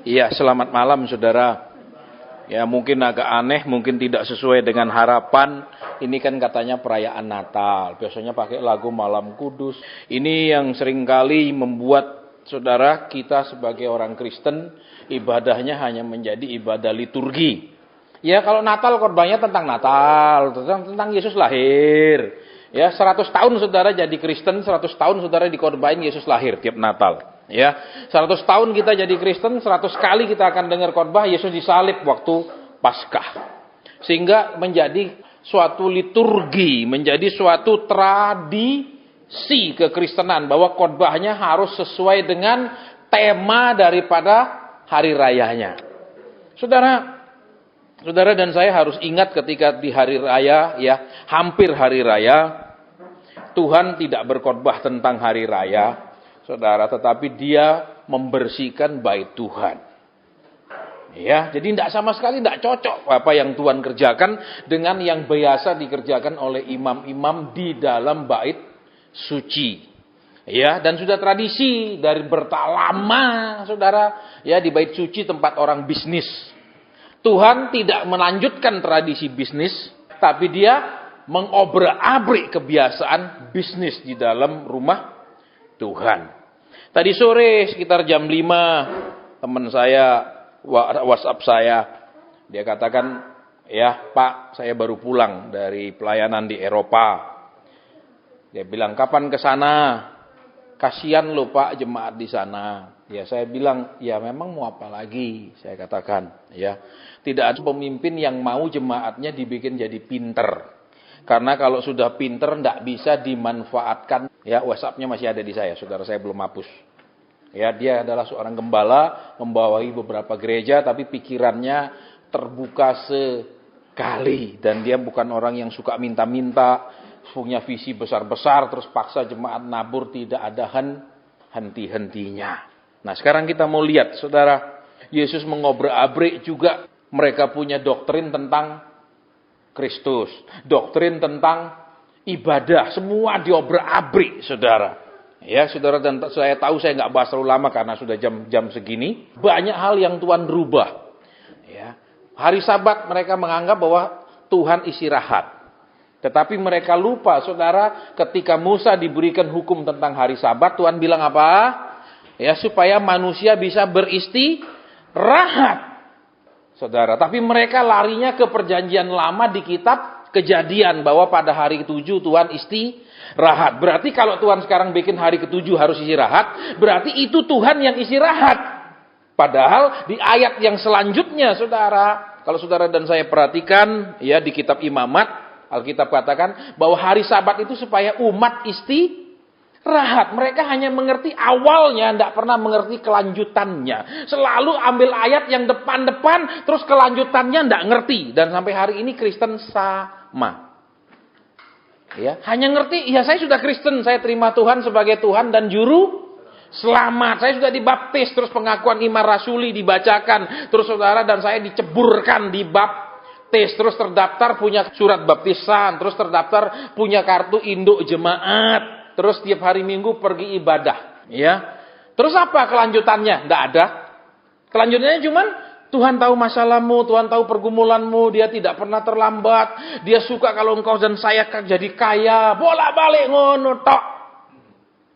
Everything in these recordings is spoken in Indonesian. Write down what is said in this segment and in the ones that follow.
Iya, selamat malam saudara. Ya mungkin agak aneh, mungkin tidak sesuai dengan harapan. Ini kan katanya perayaan Natal. Biasanya pakai lagu Malam Kudus. Ini yang seringkali membuat saudara kita sebagai orang Kristen, ibadahnya hanya menjadi ibadah liturgi. Ya kalau Natal khotbahnya tentang Natal, tentang Yesus lahir. Ya 100 tahun saudara jadi Kristen, 100 tahun saudara dikhotbahin Yesus lahir tiap Natal. Ya, 100 tahun kita jadi Kristen, 100 kali kita akan dengar khotbah Yesus disalib waktu Paskah. Sehingga menjadi suatu liturgi, menjadi suatu tradisi kekristenan bahwa khotbahnya harus sesuai dengan tema daripada hari rayanya. Saudara dan saya harus ingat ketika di hari raya, ya, hampir hari raya, Tuhan tidak berkhotbah tentang hari raya, saudara, tetapi dia membersihkan bait Tuhan. Ya, jadi tidak sama sekali tidak cocok apa yang Tuhan kerjakan dengan yang biasa dikerjakan oleh imam-imam di dalam bait suci. Ya, dan sudah tradisi dari bertalama, saudara, ya di bait suci tempat orang bisnis. Tuhan tidak melanjutkan tradisi bisnis, tapi dia mengobrak-abrik kebiasaan bisnis di dalam rumah Tuhan. Tadi sore sekitar jam 5, teman saya WhatsApp saya, dia katakan, ya Pak, saya baru pulang dari pelayanan di Eropa. Dia bilang, kapan ke sana? Kasihan loh Pak jemaat di sana. Ya saya bilang, ya memang mau apa lagi? Saya katakan, ya tidak ada pemimpin yang mau jemaatnya dibikin jadi pinter. Karena kalau sudah pinter tidak bisa dimanfaatkan. Ya WhatsApp-nya masih ada di saya, saudara, saya belum hapus. Ya dia adalah seorang gembala, membawahi beberapa gereja, tapi pikirannya terbuka sekali. Dan dia bukan orang yang suka minta-minta, punya visi besar-besar, terus paksa jemaat nabur, tidak ada henti-hentinya. Nah sekarang kita mau lihat, saudara, Yesus mengobrak-abrik juga. Mereka punya doktrin tentang Kristus, doktrin tentang ibadah, semua diobrak-abrik, saudara. Ya, saudara, dan saya tahu saya nggak bahas terlalu lama karena sudah jam segini. Banyak hal yang Tuhan rubah. Ya, hari Sabat mereka menganggap bahwa Tuhan istirahat. Tetapi mereka lupa, saudara, ketika Musa diberikan hukum tentang hari Sabat, Tuhan bilang apa? Ya, supaya manusia bisa beristirahat. Saudara, tapi mereka larinya ke perjanjian lama di kitab Kejadian bahwa pada hari ke-7 Tuhan istirahat. Berarti kalau Tuhan sekarang bikin hari ke-7 harus istirahat, berarti itu Tuhan yang istirahat. Padahal di ayat yang selanjutnya, saudara, kalau saudara dan saya perhatikan, ya di kitab Imamat, Alkitab katakan bahwa hari Sabat itu supaya umat istirahat. Mereka hanya mengerti awalnya, tidak pernah mengerti kelanjutannya. Selalu ambil ayat yang depan-depan, terus kelanjutannya tidak ngerti. Dan sampai hari ini Kristen sama. Ya, hanya ngerti, ya saya sudah Kristen, saya terima Tuhan sebagai Tuhan dan Juru Selamat. Saya sudah dibaptis, terus pengakuan iman rasuli dibacakan. Terus saudara dan saya diceburkan, dibaptis, terus terdaftar punya surat baptisan, terus terdaftar punya kartu induk jemaat. Terus tiap hari Minggu pergi ibadah, ya. Terus apa kelanjutannya? Tidak ada. Kelanjutannya cuman Tuhan tahu masalahmu, Tuhan tahu pergumulanmu, Dia tidak pernah terlambat. Dia suka kalau engkau dan saya jadi kaya, bolak-balik ngono tok.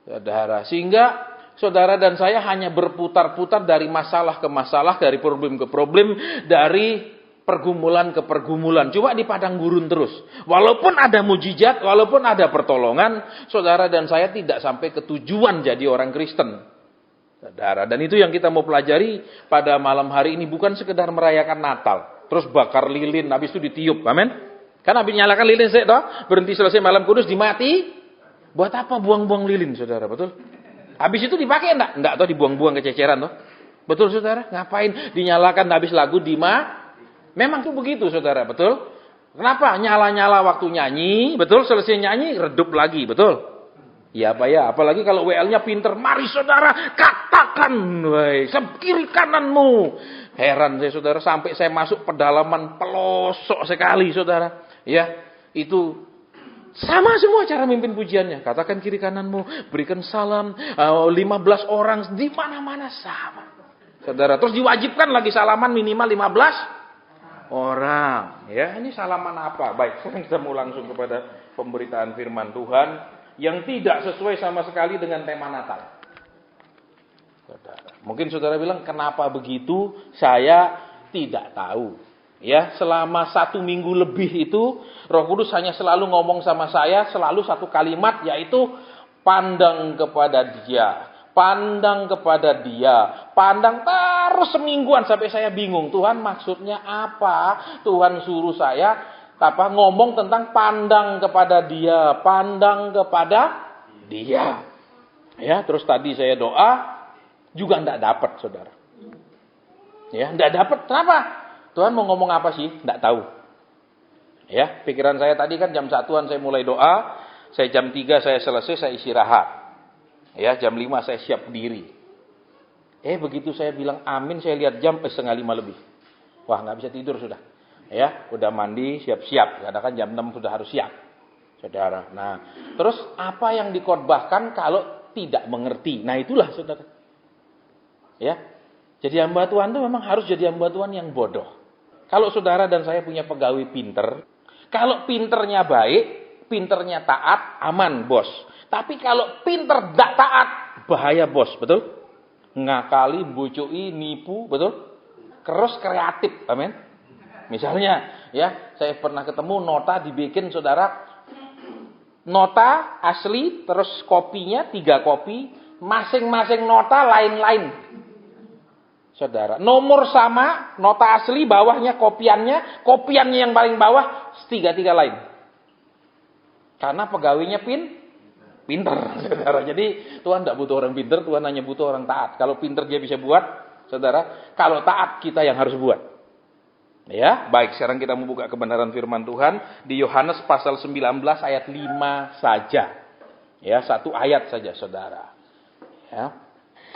Saudara, sehingga saudara dan saya hanya berputar-putar dari masalah ke masalah, dari problem ke problem, dari pergumulan ke pergumulan, cuma di padang gurun terus. Walaupun ada mujizat, walaupun ada pertolongan, saudara dan saya tidak sampai ke tujuan jadi orang Kristen. Saudara, dan itu yang kita mau pelajari pada malam hari ini, bukan sekedar merayakan Natal, terus bakar lilin, habis itu ditiup, amin. Kan habis nyalakan lilin, berhenti selesai malam kudus, dimati. Buat apa buang-buang lilin, saudara, betul? Habis itu dipakai enggak? Enggak, toh dibuang-buang kececeran, toh. Betul, saudara? Ngapain? Dinyalakan habis lagu memang tuh begitu, saudara, betul? Kenapa? Nyala-nyala waktu nyanyi, betul? Selesai nyanyi, redup lagi, betul? Ya apa ya? Apalagi kalau WL-nya pinter. Mari saudara, katakan, woi, kiri kananmu. Heran saya, saudara, sampai saya masuk pedalaman pelosok sekali, saudara. Ya, itu sama semua cara mimpin pujiannya. Katakan kiri kananmu, berikan salam, 15 orang, di mana-mana sama. Saudara, terus diwajibkan lagi salaman minimal 15 orang. Ya, ini salaman apa? Baik, sekarang kita mau langsung kepada pemberitaan firman Tuhan yang tidak sesuai sama sekali dengan tema Natal. Saudara, mungkin saudara bilang, kenapa begitu? Saya tidak tahu. Ya, selama 1 minggu lebih itu Roh Kudus hanya selalu ngomong sama saya selalu satu kalimat, yaitu pandang kepada Dia, pandang kepada Dia, pandang terus semingguan sampai saya bingung, Tuhan maksudnya apa? Tuhan suruh saya ngomong tentang pandang kepada Dia, pandang kepada Dia. Ya, terus tadi saya doa juga enggak dapat, saudara. Ya, enggak dapat. Kenapa? Tuhan mau ngomong apa sih? Enggak tahu. Ya, pikiran saya tadi kan jam 1-an saya mulai doa, saya jam 3 saya selesai, saya istirahat. Ya, jam 5 saya siap berdiri. Begitu saya bilang amin, saya lihat jam 4:30 lebih. Wah, enggak bisa tidur sudah. Ya, udah mandi, siap-siap. Kadang-kadang jam 6 sudah harus siap. Saudara. Nah, terus apa yang dikhotbahkan kalau tidak mengerti? Nah, itulah saudara. Ya. Jadi hamba Tuhan itu memang harus jadi hamba Tuhan yang bodoh. Kalau saudara dan saya punya pegawai pinter, kalau pinternya baik, pinternya taat, aman bos. Tapi kalau pinter tidak taat, bahaya bos, betul? Ngakali, bucui, nipu, betul? Terus kreatif, amin. Misalnya, ya, saya pernah ketemu nota dibikin saudara, nota asli, terus kopinya 3 kopi, masing-masing nota lain-lain. Saudara, nomor sama, nota asli, bawahnya kopiannya yang paling bawah, 3 lain. Karena pegawainya pinter, saudara. Jadi Tuhan tidak butuh orang pinter, Tuhan hanya butuh orang taat. Kalau pinter dia bisa buat, saudara. Kalau taat kita yang harus buat. Ya, baik. Sekarang kita membuka kebenaran firman Tuhan di Yohanes pasal 19 ayat 5 saja. Ya, 1 ayat saja, saudara. Ya.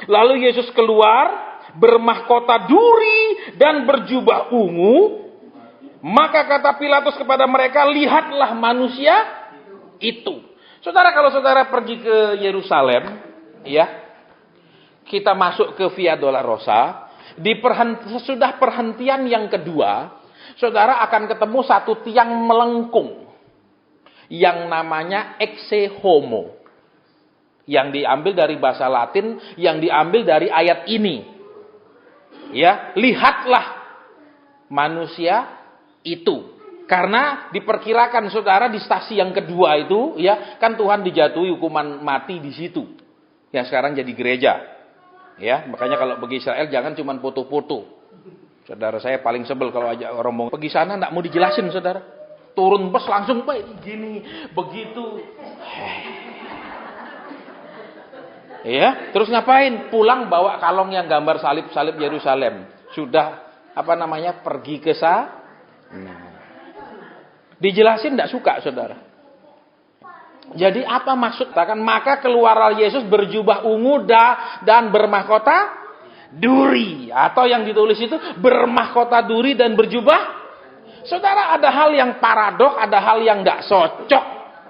Lalu Yesus keluar, bermahkota duri dan berjubah ungu. Maka kata Pilatus kepada mereka, lihatlah manusia itu. Saudara, kalau saudara pergi ke Yerusalem, ya, kita masuk ke Via Dolorosa, sesudah perhentian yang kedua, saudara akan ketemu satu tiang melengkung yang namanya exe homo, yang diambil dari bahasa Latin, yang diambil dari ayat ini. Ya, lihatlah manusia itu. Karena diperkirakan saudara di stasi yang kedua itu, ya, kan Tuhan dijatuhi hukuman mati di situ. Yang sekarang jadi gereja. Ya, makanya kalau pergi Israel jangan cuma foto-foto. Saudara, saya paling sebel kalau ajak orang mau pergi sana enggak mau dijelasin, saudara. Turun bus langsung, Pak, gini, begitu. Ya, terus ngapain? Pulang bawa kalong yang gambar salib-salib Yerusalem. Sudah pergi ke sana. Dijelasin enggak suka, saudara. Jadi apa maksud? Maka keluarlah Yesus berjubah ungu dan bermahkota duri, atau yang ditulis itu bermahkota duri dan berjubah. Saudara, ada hal yang paradok, ada hal yang enggak cocok,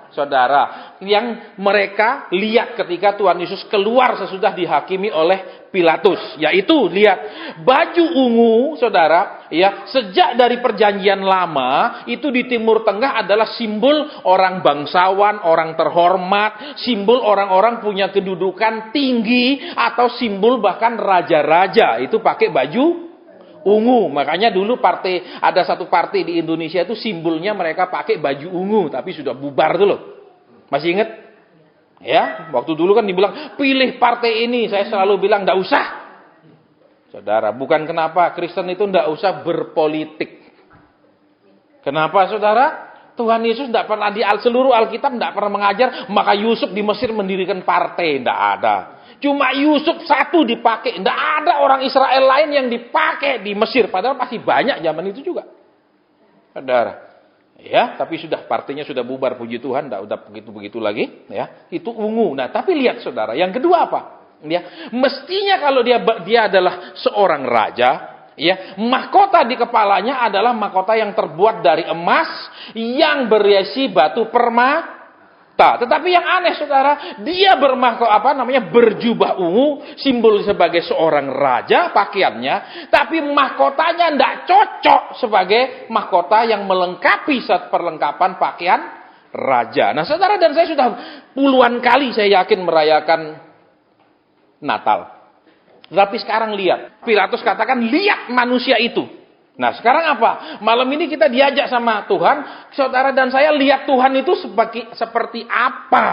saudara, yang mereka lihat ketika Tuhan Yesus keluar sesudah dihakimi oleh Pilatus, yaitu lihat baju ungu, saudara, ya, sejak dari perjanjian lama itu di Timur Tengah adalah simbol orang bangsawan, orang terhormat, simbol orang-orang punya kedudukan tinggi, atau simbol bahkan raja-raja itu pakai baju ungu. Makanya dulu ada satu partai di Indonesia itu simbolnya mereka pakai baju ungu, tapi sudah bubar tuh loh. Masih ingat? Ya, waktu dulu kan dibilang pilih partai ini, saya selalu bilang enggak usah. Saudara, bukan kenapa Kristen itu enggak usah berpolitik. Kenapa, saudara? Tuhan Yesus enggak pernah di seluruh Alkitab enggak pernah mengajar maka Yusuf di Mesir mendirikan partai, enggak ada. Cuma Yusuf satu dipakai, enggak ada orang Israel lain yang dipakai di Mesir, padahal masih banyak zaman itu juga. Saudara, ya, tapi sudah partainya sudah bubar, puji Tuhan, enggak udah begitu-begitu lagi, ya. Itu ungu. Nah, tapi lihat saudara, yang kedua apa? Ya, mestinya kalau dia adalah seorang raja, ya, mahkota di kepalanya adalah mahkota yang terbuat dari emas yang berhiasi batu Tetapi yang aneh saudara, dia berjubah ungu, simbol sebagai seorang raja pakaiannya, tapi mahkotanya tidak cocok sebagai mahkota yang melengkapi perlengkapan pakaian raja. Nah saudara dan saya sudah puluhan kali saya yakin merayakan Natal. Tapi sekarang lihat, Pilatus katakan lihat manusia itu. Nah sekarang apa? Malam ini kita diajak sama Tuhan, saudara dan saya lihat Tuhan itu seperti apa?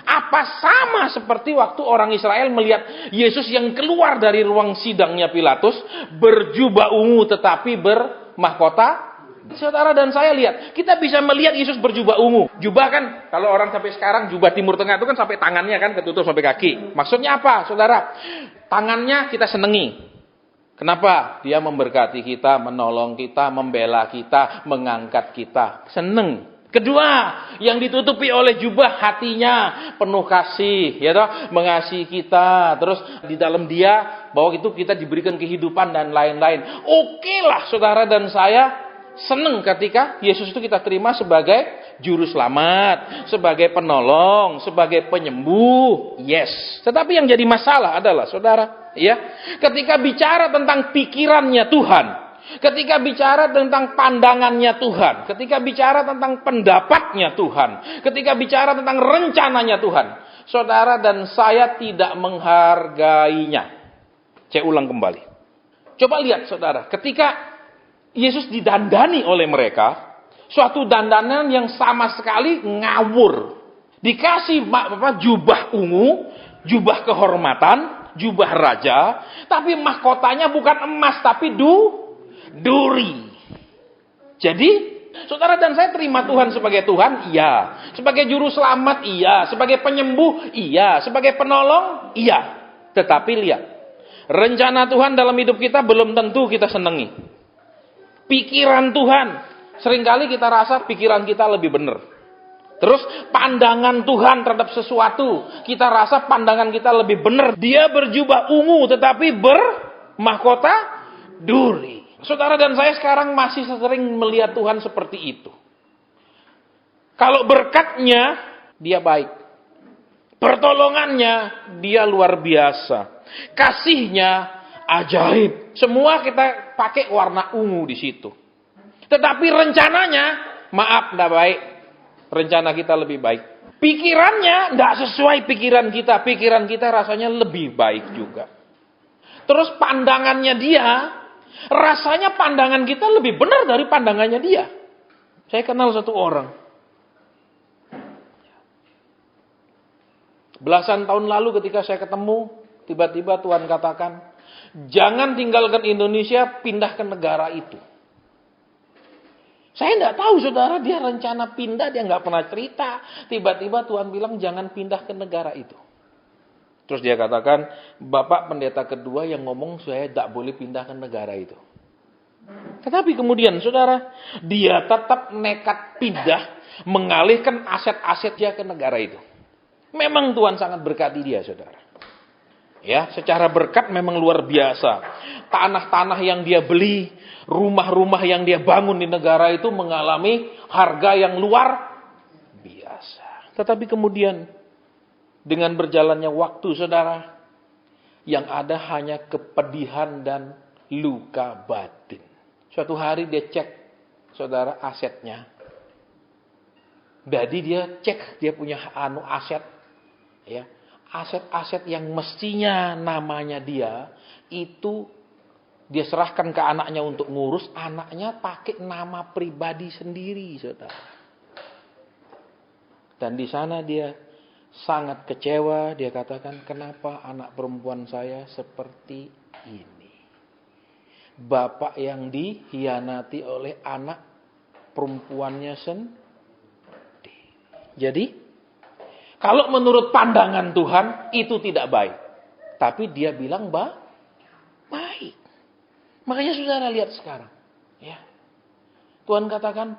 Apa sama seperti waktu orang Israel melihat Yesus yang keluar dari ruang sidangnya Pilatus, berjubah ungu tetapi bermahkota? Saudara dan saya lihat, kita bisa melihat Yesus berjubah ungu. Jubah kan, kalau orang sampai sekarang jubah Timur Tengah itu kan sampai tangannya kan ketutup sampai kaki. Maksudnya apa saudara? Tangannya kita senengi. Kenapa? Dia memberkati kita, menolong kita, membela kita, mengangkat kita. Seneng. Kedua, yang ditutupi oleh jubah hatinya, penuh kasih, ya toh, mengasihi kita. Terus di dalam dia, bahwa itu kita diberikan kehidupan dan lain-lain. Oke lah saudara dan saya seneng ketika Yesus itu kita terima sebagai juru selamat, sebagai penolong, sebagai penyembuh. Yes. Tetapi yang jadi masalah adalah saudara, ya, ketika bicara tentang pikirannya Tuhan, ketika bicara tentang pandangannya Tuhan, ketika bicara tentang pendapatnya Tuhan, ketika bicara tentang rencananya Tuhan, saudara dan saya tidak menghargainya. Saya ulang kembali. Coba lihat saudara, ketika Yesus didandani oleh mereka, suatu dandanan yang sama sekali ngawur. Dikasih jubah ungu, jubah kehormatan, jubah raja, tapi mahkotanya bukan emas tapi duri. Jadi, saudara dan saya terima Tuhan sebagai Tuhan, iya. Sebagai juru selamat, iya. Sebagai penyembuh, iya. Sebagai penolong, iya. Tetapi lihat, rencana Tuhan dalam hidup kita belum tentu kita senangi. Pikiran Tuhan, seringkali kita rasa pikiran kita lebih benar. Terus pandangan Tuhan terhadap sesuatu, kita rasa pandangan kita lebih benar. Dia berjubah ungu tetapi bermahkota duri. Saudara dan saya sekarang masih sering melihat Tuhan seperti itu. Kalau berkatnya, dia baik. Pertolongannya, dia luar biasa. Kasihnya, ajaib. Semua kita pakai warna ungu di situ. Tetapi rencananya, maaf, tidak baik. Rencana kita lebih baik. Pikirannya tidak sesuai pikiran kita. Pikiran kita rasanya lebih baik juga. Terus pandangannya dia, rasanya pandangan kita lebih benar dari pandangannya dia. Saya kenal satu orang. Belasan tahun lalu ketika saya ketemu, tiba-tiba Tuhan katakan, jangan tinggalkan Indonesia, pindah ke negara itu. Saya tidak tahu saudara, dia rencana pindah, dia nggak pernah cerita. Tiba-tiba Tuhan bilang jangan pindah ke negara itu. Terus dia katakan, Bapak pendeta kedua yang ngomong saya tidak boleh pindah ke negara itu. Tetapi kemudian saudara, dia tetap nekat pindah, mengalihkan aset-aset dia ke negara itu. Memang Tuhan sangat berkati dia saudara. Ya, secara berkat memang luar biasa. Tanah-tanah yang dia beli, rumah-rumah yang dia bangun di negara itu mengalami harga yang luar biasa. Tetapi kemudian dengan berjalannya waktu saudara, yang ada hanya kepedihan dan luka batin. Suatu hari dia cek saudara asetnya. Jadi dia cek dia punya aset, ya. Aset-aset yang mestinya namanya dia, itu dia serahkan ke anaknya untuk ngurus, anaknya pakai nama pribadi sendiri, saudara. Dan di sana dia sangat kecewa, dia katakan, kenapa anak perempuan saya seperti ini? Bapak yang dihianati oleh anak perempuannya sendiri. Jadi, kalau menurut pandangan Tuhan, itu tidak baik. Tapi dia bilang baik. Makanya saudara lihat sekarang. Ya. Tuhan katakan,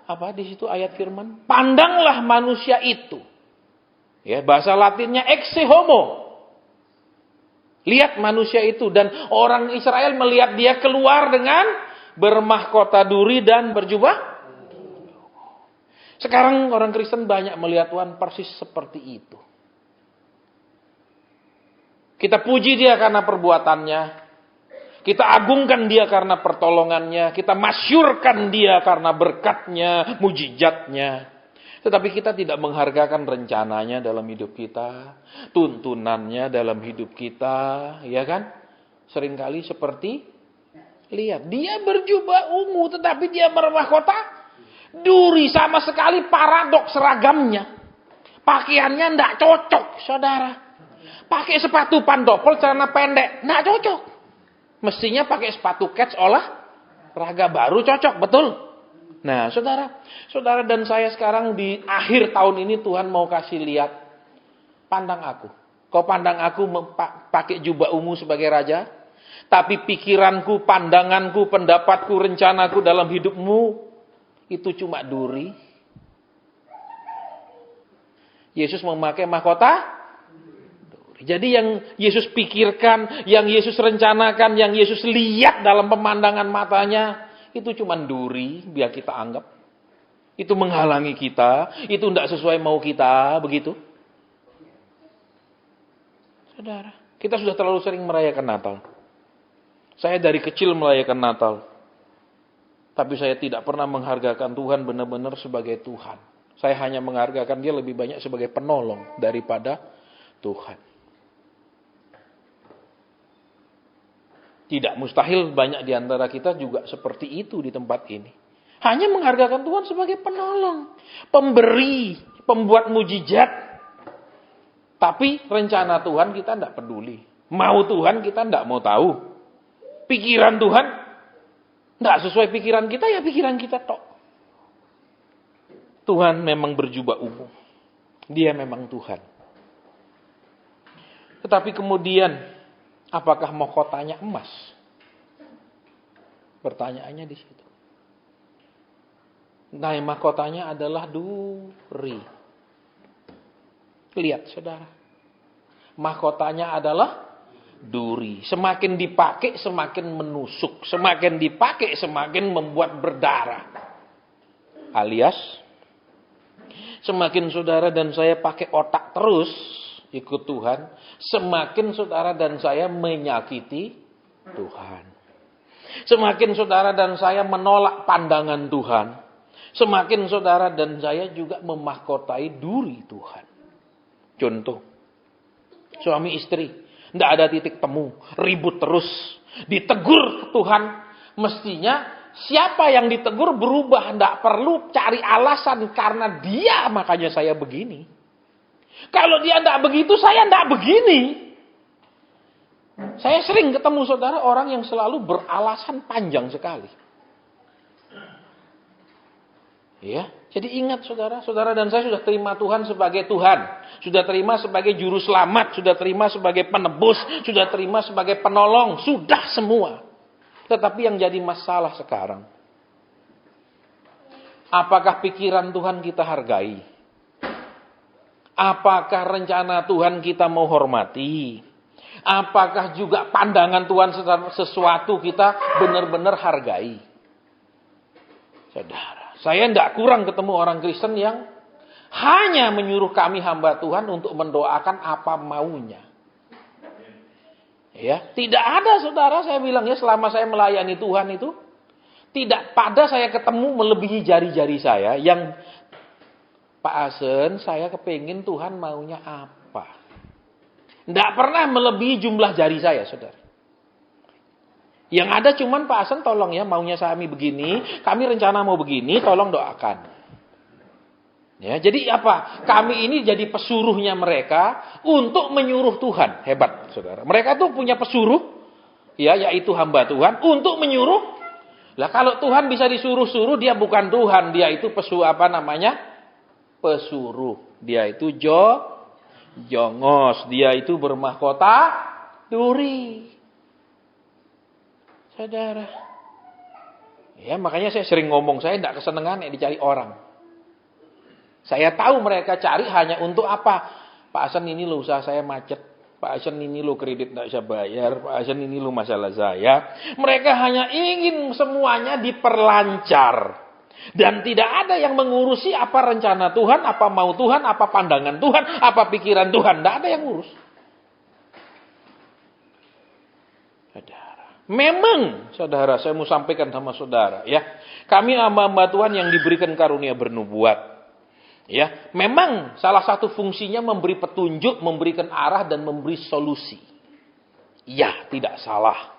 apa di situ ayat firman? Pandanglah manusia itu. Ya, bahasa Latinnya exe homo. Lihat manusia itu. Dan orang Israel melihat dia keluar dengan bermahkota duri dan berjubah. Sekarang orang Kristen banyak melihat Tuhan persis seperti itu. Kita puji Dia karena perbuatannya. Kita agungkan Dia karena pertolongannya. Kita masyurkan Dia karena berkatnya, mujizatnya. Tetapi kita tidak menghargakan rencananya dalam hidup kita. Tuntunannya dalam hidup kita. Ya kan? Seringkali seperti, lihat, dia berjubah ungu tetapi dia bermahkota duri. Sama sekali paradoks seragamnya. Pakaiannya tidak cocok, saudara. Pakai sepatu pantofel, celana pendek, tidak cocok. Mestinya pakai sepatu kets olahraga baru cocok, betul? Nah, saudara dan saya sekarang di akhir tahun ini Tuhan mau kasih lihat, pandang aku. Kau pandang aku pakai jubah ungu sebagai raja, tapi pikiranku, pandanganku, pendapatku, rencanaku dalam hidupmu itu cuma duri. Yesus memakai mahkota. Jadi yang Yesus pikirkan, yang Yesus rencanakan, yang Yesus lihat dalam pemandangan matanya, itu cuma duri, biar kita anggap. Itu menghalangi kita, itu tidak sesuai mau kita, begitu. Saudara, kita sudah terlalu sering merayakan Natal. Saya dari kecil merayakan Natal. Tapi saya tidak pernah menghargakan Tuhan benar-benar sebagai Tuhan. Saya hanya menghargakan Dia lebih banyak sebagai penolong daripada Tuhan. Tidak mustahil banyak di antara kita juga seperti itu di tempat ini. Hanya menghargakan Tuhan sebagai penolong, pemberi, pembuat mujizat. Tapi rencana Tuhan kita tidak peduli. Mau Tuhan kita tidak mau tahu. Pikiran Tuhan tidak sesuai pikiran kita, ya pikiran kita tok. Tuhan memang berjubah ungu. Dia memang Tuhan. Tetapi kemudian, apakah mahkotanya emas? Pertanyaannya di situ. Nah, mahkotanya adalah duri. Lihat, saudara. Mahkotanya adalah duri. Semakin dipakai, semakin menusuk. Semakin dipakai, semakin membuat berdarah. Alias, semakin saudara dan saya pakai otak terus, ikut Tuhan, semakin saudara dan saya menyakiti Tuhan. Semakin saudara dan saya menolak pandangan Tuhan, semakin saudara dan saya juga memahkotai duri Tuhan. Contoh, suami istri, tidak ada titik temu, ribut terus, ditegur Tuhan, mestinya siapa yang ditegur berubah, tidak perlu cari alasan karena dia makanya saya begini. Kalau dia tidak begitu, saya tidak begini. Saya sering ketemu saudara orang yang selalu beralasan panjang sekali. Ya, jadi ingat saudara dan saya sudah terima Tuhan sebagai Tuhan, sudah terima sebagai juru selamat, sudah terima sebagai penebus, sudah terima sebagai penolong, sudah semua. Tetapi yang jadi masalah sekarang, apakah pikiran Tuhan kita hargai? Apakah rencana Tuhan kita mau hormati? Apakah juga pandangan Tuhan sesuatu kita benar-benar hargai? Saudara, saya tidak kurang ketemu orang Kristen yang hanya menyuruh kami hamba Tuhan untuk mendoakan apa maunya. Ya, tidak ada saudara, saya bilang ya, selama saya melayani Tuhan itu, tidak pada saya ketemu melebihi jari-jari saya yang, Pak Asen, saya kepingin Tuhan maunya apa? Tidak pernah melebihi jumlah jari saya, saudara. Yang ada cuman, Pak Asen tolong ya, maunya kami begini, kami rencana mau begini, tolong doakan. Ya, jadi apa? Kami ini jadi pesuruhnya mereka untuk menyuruh Tuhan. Hebat, saudara. Mereka tuh punya pesuruh, ya, yaitu hamba Tuhan, untuk menyuruh. Lah kalau Tuhan bisa disuruh-suruh, dia bukan Tuhan, dia itu pesuruh. Dia itu jongos. Dia itu bermahkota duri. Saudara. Ya, makanya saya sering ngomong, saya tidak kesenangan dicari orang. Saya tahu mereka cari hanya untuk apa? Pak Asen ini lo usaha saya macet. Pak Asen ini lo kredit tidak bisa bayar. Pak Asen ini lo masalah saya. Mereka hanya ingin semuanya diperlancar. Dan tidak ada yang mengurusi apa rencana Tuhan, apa mau Tuhan, apa pandangan Tuhan, apa pikiran Tuhan. Tidak ada yang ngurus. Saudara. Memang, saudara, saya mau sampaikan sama saudara, ya. Kami hamba-hamba Tuhan yang diberikan karunia bernubuat. Ya, memang salah satu fungsinya memberi petunjuk, memberikan arah, dan memberi solusi. Ya, tidak salah.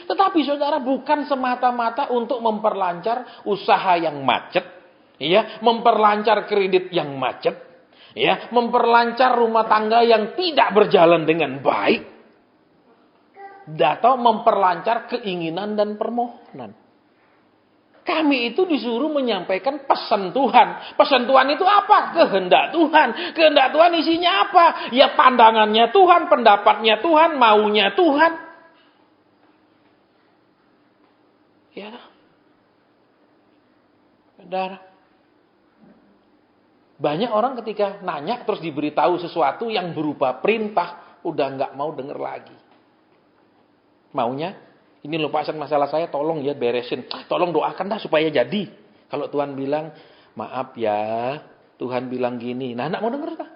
Tetapi saudara, bukan semata-mata untuk memperlancar usaha yang macet, ya, memperlancar kredit yang macet, ya, memperlancar rumah tangga yang tidak berjalan dengan baik, atau memperlancar keinginan dan permohonan. Kami itu disuruh menyampaikan pesan Tuhan. Pesan Tuhan itu apa? Kehendak Tuhan. Kehendak Tuhan isinya apa? Ya pandangannya Tuhan, pendapatnya Tuhan, maunya Tuhan. Ya, saudara. Banyak orang ketika nanya terus diberitahu sesuatu yang berupa perintah, udah nggak mau denger lagi. Maunya, ini loh Pak, masalah saya, tolong ya beresin. Tolong doakan dah supaya jadi. Kalau Tuhan bilang, maaf ya, Tuhan bilang gini. Nah, nggak mau denger dah.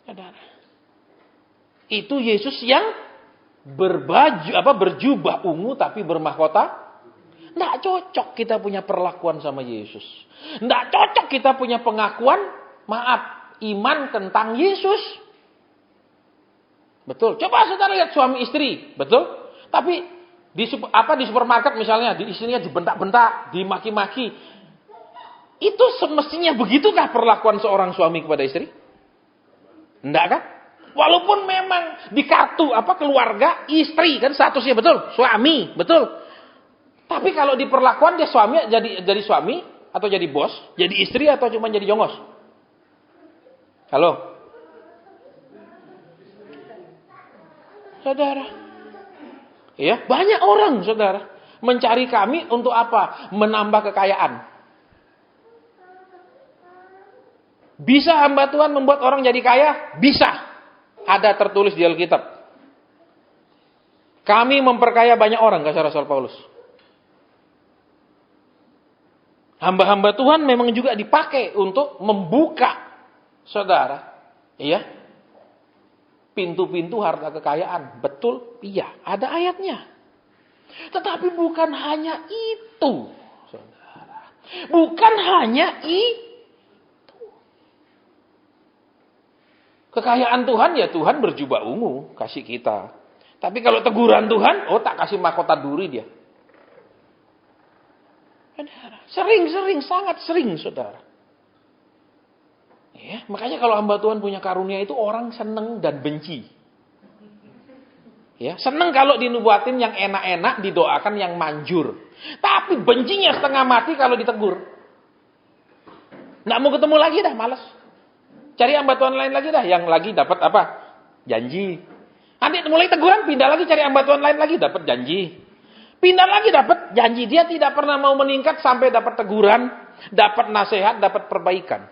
Saudara. Itu Yesus yang berjubah ungu tapi bermahkota. Nggak cocok kita punya perlakuan sama Yesus. Nggak cocok kita punya pengakuan, maaf, iman tentang Yesus. Betul. Coba saudara lihat suami istri, betul? Tapi di supermarket misalnya, istrinya dibentak-bentak, dimaki-maki. Itu semestinya begitukah perlakuan seorang suami kepada istri? Enggak kan? Walaupun memang di kartu keluarga istri kan statusnya betul, suami, betul. Tapi kalau di perlakuan dia suami jadi suami atau jadi bos, jadi istri atau cuma jadi jongos? Halo? Saudara. Ya, banyak orang, saudara, mencari kami untuk apa? Menambah kekayaan. Bisa hamba Tuhan membuat orang jadi kaya? Bisa. Ada tertulis di Alkitab. Kami memperkaya banyak orang, kata Rasul Paulus. Hamba-hamba Tuhan memang juga dipakai untuk membuka, saudara, iya, pintu-pintu harta kekayaan. Betul? Iya, ada ayatnya. Tetapi bukan hanya itu, saudara. Bukan hanya itu. Kekayaan Tuhan, ya Tuhan berjubah ungu, kasih kita. Tapi kalau teguran Tuhan, tak kasih mahkota duri dia. Saudara, sering, sangat sering, saudara. Ya, makanya kalau hamba Tuhan punya karunia itu orang seneng dan benci. Ya, seneng kalau dinubuatin yang enak-enak, didoakan yang manjur. Tapi bencinya setengah mati kalau ditegur. Nggak mau ketemu lagi dah, malas. Cari hamba Tuhan lain lagi dah, yang lagi dapat apa? Janji. Nanti mulai teguran, pindah lagi cari hamba Tuhan lain lagi, dapat janji. Pindah lagi dapat janji. Dia tidak pernah mau meningkat sampai dapat teguran, dapat nasihat, dapat perbaikan.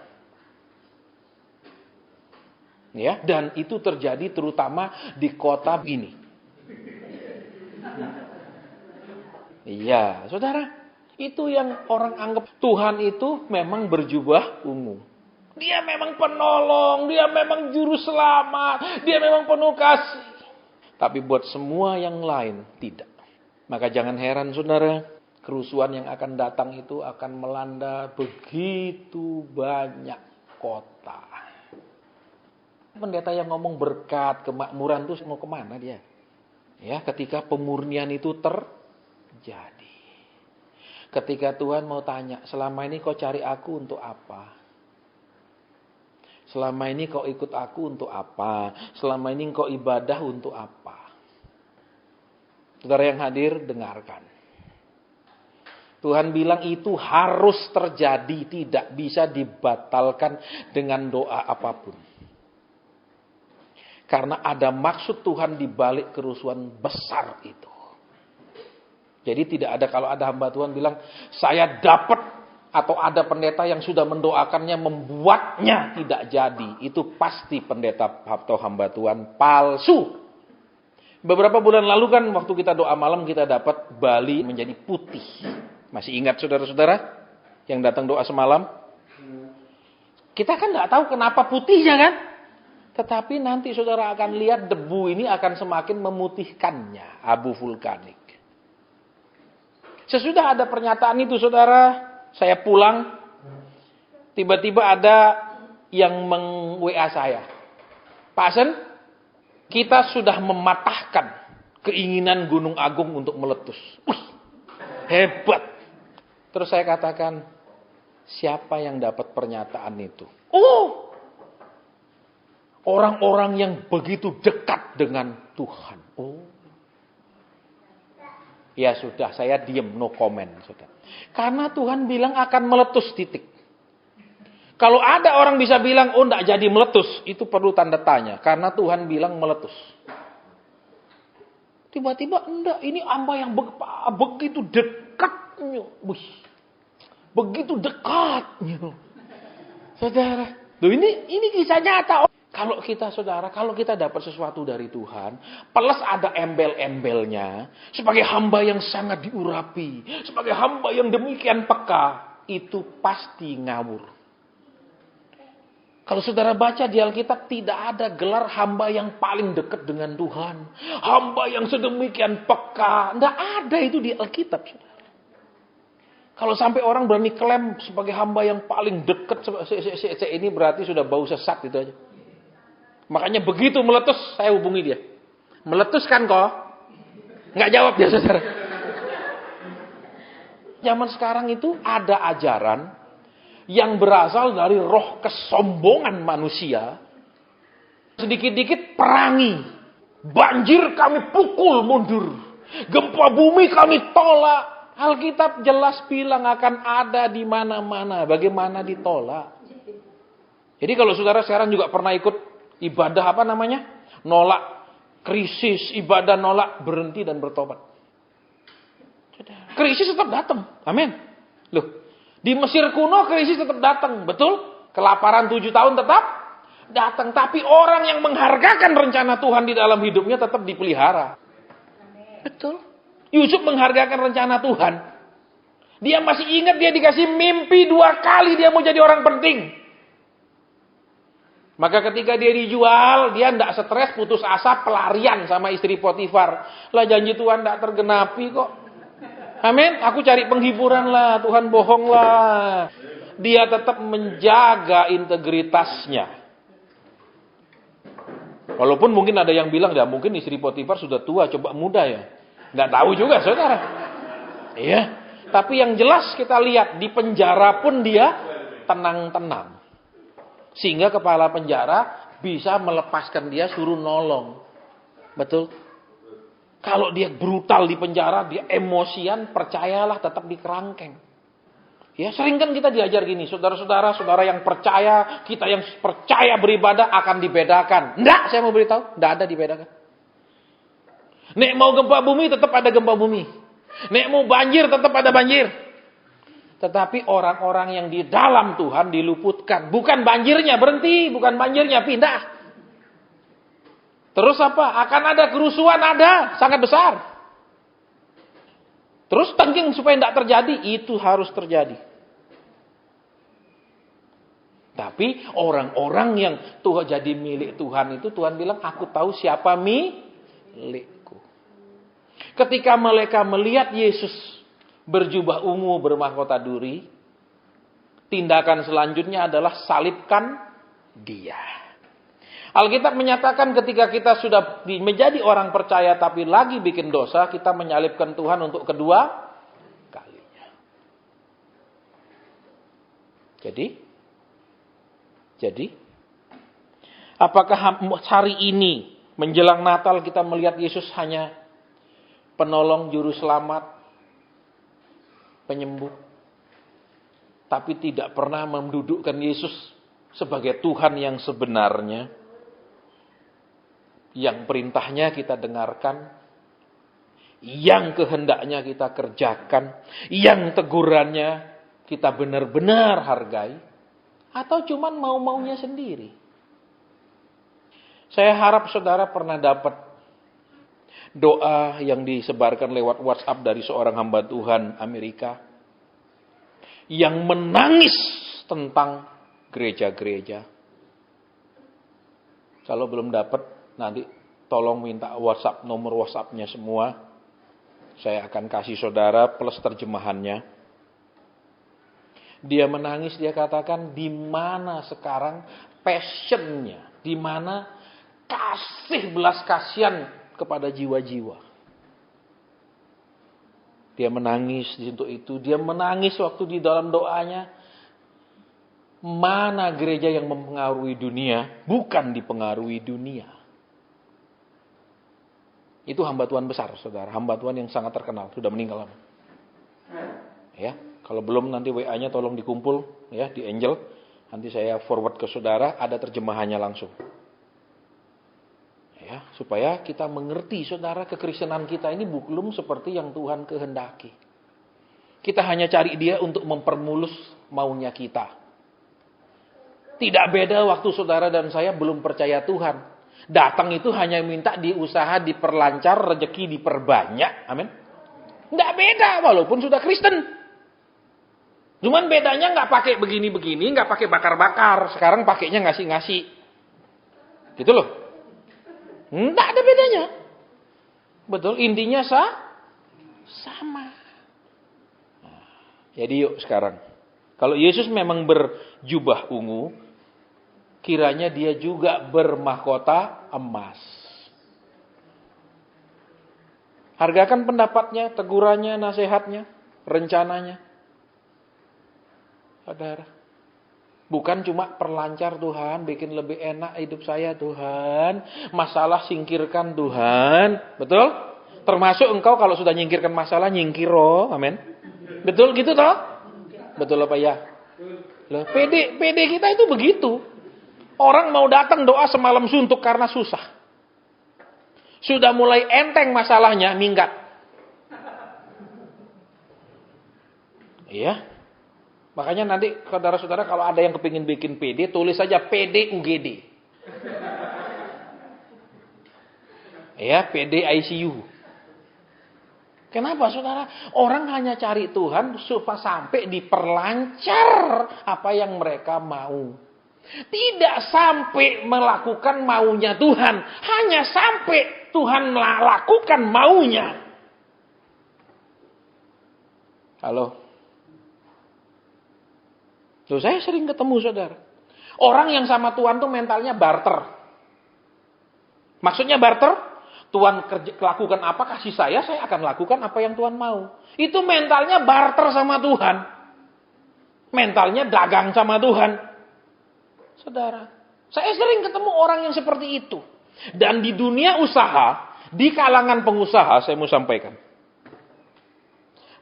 Ya, dan itu terjadi terutama di kota ini. Iya, saudara, itu yang orang anggap Tuhan itu memang berjubah ungu. Dia memang penolong, dia memang juru selamat, dia memang penuh kasih. Tapi buat semua yang lain tidak. Maka jangan heran saudara, kerusuhan yang akan datang itu akan melanda begitu banyak kota. Pendeta yang ngomong berkat, kemakmuran itu mau kemana dia? Ya, ketika pemurnian itu terjadi. Ketika Tuhan mau tanya, selama ini kau cari aku untuk apa? Selama ini kau ikut aku untuk apa? Selama ini kau ibadah untuk apa? Saudara yang hadir, dengarkan. Tuhan bilang itu harus terjadi, tidak bisa dibatalkan dengan doa apapun. Karena ada maksud Tuhan di balik kerusuhan besar itu. Jadi tidak ada, kalau ada hamba Tuhan bilang, saya dapat, atau ada pendeta yang sudah mendoakannya, membuatnya tidak jadi. Itu pasti pendeta atau hamba Tuhan palsu. Beberapa bulan lalu kan waktu kita doa malam kita dapat Bali menjadi putih. Masih ingat saudara-saudara yang datang doa semalam? Kita kan nggak tahu kenapa putihnya kan? Tetapi nanti saudara akan lihat debu ini akan semakin memutihkannya, abu vulkanik. Sesudah ada pernyataan itu saudara, saya pulang, tiba-tiba ada yang meng-WA saya. Pak Sen, kita sudah mematahkan keinginan Gunung Agung untuk meletus. Wih, hebat. Terus saya katakan, siapa yang dapat pernyataan itu? Oh, orang-orang yang begitu dekat dengan Tuhan. Oh, ya sudah, saya diam, no comment. Sudah. Karena Tuhan bilang akan meletus, titik. Kalau ada orang bisa bilang, oh enggak jadi meletus, itu perlu tanda tanya. Karena Tuhan bilang meletus. Tiba-tiba, enggak, ini hamba yang begitu dekatnya. Wih, begitu dekatnya. Saudara, loh ini kisah nyata. Kalau kita saudara, kalau kita dapat sesuatu dari Tuhan, plus ada embel-embelnya, sebagai hamba yang sangat diurapi, sebagai hamba yang demikian peka, itu pasti ngawur. Kalau saudara baca di Alkitab, tidak ada gelar hamba yang paling dekat dengan Tuhan. Hamba yang sedemikian peka. Tidak ada itu di Alkitab. Saudara. Kalau sampai orang berani klaim sebagai hamba yang paling dekat, ini berarti sudah bau sesat itu aja. Makanya begitu meletus, saya hubungi dia. Meletus kan kok? Nggak jawab dia saudara. Zaman sekarang itu ada ajaran yang berasal dari roh kesombongan manusia. Sedikit-dikit perangi. Banjir kami pukul mundur. Gempa bumi kami tolak. Alkitab jelas bilang akan ada di mana-mana. Bagaimana ditolak. Jadi kalau saudara sekarang juga pernah ikut ibadah apa namanya? Nolak krisis, ibadah nolak, berhenti dan bertobat. Krisis tetap datang. Amin. Loh. Di Mesir kuno krisis tetap datang, betul? Kelaparan 7 tahun tetap datang. Tapi orang yang menghargakan rencana Tuhan di dalam hidupnya tetap dipelihara. Betul? Yusuf menghargakan rencana Tuhan. Dia masih ingat dia dikasih mimpi 2 kali dia mau jadi orang penting. Maka ketika dia dijual, dia tidak stres, putus asa, pelarian sama istri Potifar. Lah janji Tuhan tidak tergenapi kok. Amin. Aku cari penghiburan lah. Tuhan bohong lah. Dia tetap menjaga integritasnya. Walaupun mungkin ada yang bilang, ya mungkin istri Potifar sudah tua, coba muda ya. Nggak tahu juga saudara. Iya. Tapi yang jelas kita lihat, di penjara pun dia tenang-tenang. Sehingga kepala penjara bisa melepaskan dia, suruh nolong. Betul? Kalau dia brutal di penjara, dia emosian, percayalah tetap dikerangkeng. Ya, sering kan kita diajar gini, saudara-saudara, saudara yang percaya, kita yang percaya beribadah akan dibedakan. Enggak, saya mau beritahu, enggak ada dibedakan. Nek mau gempa bumi, tetap ada gempa bumi. Nek mau banjir, tetap ada banjir. Tetapi orang-orang yang di dalam Tuhan diluputkan. Bukan banjirnya berhenti, bukan banjirnya pindah. Terus apa? Akan ada kerusuhan, ada. Sangat besar. Terus tengking supaya tidak terjadi. Itu harus terjadi. Tapi orang-orang yang Tuhan jadi milik Tuhan itu, Tuhan bilang, aku tahu siapa milikku. Ketika mereka melihat Yesus berjubah ungu bermahkota duri, tindakan selanjutnya adalah salibkan dia. Alkitab menyatakan ketika kita sudah menjadi orang percaya tapi lagi bikin dosa, kita menyalibkan Tuhan untuk kedua kalinya. Jadi, apakah hari ini menjelang Natal kita melihat Yesus hanya penolong, juru selamat, penyembuh, tapi tidak pernah mendudukkan Yesus sebagai Tuhan yang sebenarnya? Yang perintahnya kita dengarkan, yang kehendaknya kita kerjakan, yang tegurannya kita benar-benar hargai, atau cuman mau-maunya sendiri. Saya harap saudara pernah dapat doa yang disebarkan lewat WhatsApp dari seorang hamba Tuhan Amerika. yang menangis tentang gereja-gereja. Kalau belum dapat, nanti tolong minta WhatsApp, nomor WhatsApp-nya semua. Saya akan kasih saudara plus terjemahannya. Dia menangis, dia katakan, di mana sekarang passion-nya, di mana kasih belas kasihan kepada jiwa-jiwa. Dia menangis di situ itu, dia menangis waktu di dalam doanya. Mana gereja yang mempengaruhi dunia, bukan dipengaruhi dunia. Itu hamba Tuhan besar, saudara. Hamba Tuhan yang sangat terkenal, sudah meninggal lama. Ya, kalau belum nanti WA-nya tolong dikumpul ya di Angel. Nanti saya forward ke saudara, ada terjemahannya langsung. Ya, supaya kita mengerti, saudara, kekristenan kita ini belum seperti yang Tuhan kehendaki. Kita hanya cari Dia untuk mempermulus maunya kita. Tidak beda waktu saudara dan saya belum percaya Tuhan. Datang itu hanya minta diusaha, diperlancar, rezeki diperbanyak. Amin. Tidak beda walaupun sudah Kristen. Cuman bedanya nggak pakai begini-begini, nggak pakai bakar-bakar. Sekarang pakainya ngasih-ngasih. Gitu loh. Tidak ada bedanya. Betul, intinya sama. Jadi yuk sekarang. Kalau Yesus memang berjubah ungu, kiranya dia juga bermahkota emas. Hargakan pendapatnya, tegurannya, nasihatnya, rencananya. Saudara. Bukan cuma perlancar Tuhan, bikin lebih enak hidup saya Tuhan. Masalah singkirkan Tuhan. Betul? Termasuk engkau kalau sudah nyingkirkan masalah, nyingkiro. Amin. Betul gitu toh? Betul apa ya? Loh, PD kita itu begitu. Orang mau datang doa semalam suntuk karena susah. Sudah mulai enteng masalahnya, minggat. Iya. Makanya nanti saudara-saudara kalau ada yang kepingin bikin PD, tulis saja PD UGD. Ya, PD ICU. Kenapa saudara? Orang hanya cari Tuhan supaya sampai diperlancar apa yang mereka mau. Tidak sampai melakukan maunya Tuhan. Hanya sampai Tuhan melakukan maunya. Halo. Tuh, saya sering ketemu saudara. Orang yang sama Tuhan tuh mentalnya barter. Maksudnya barter? Tuhan lakukan apa, kasih saya akan lakukan apa yang Tuhan mau. Itu mentalnya barter sama Tuhan. Mentalnya dagang sama Tuhan. Saudara, saya sering ketemu orang yang seperti itu. Dan di dunia usaha, di kalangan pengusaha, saya mau sampaikan.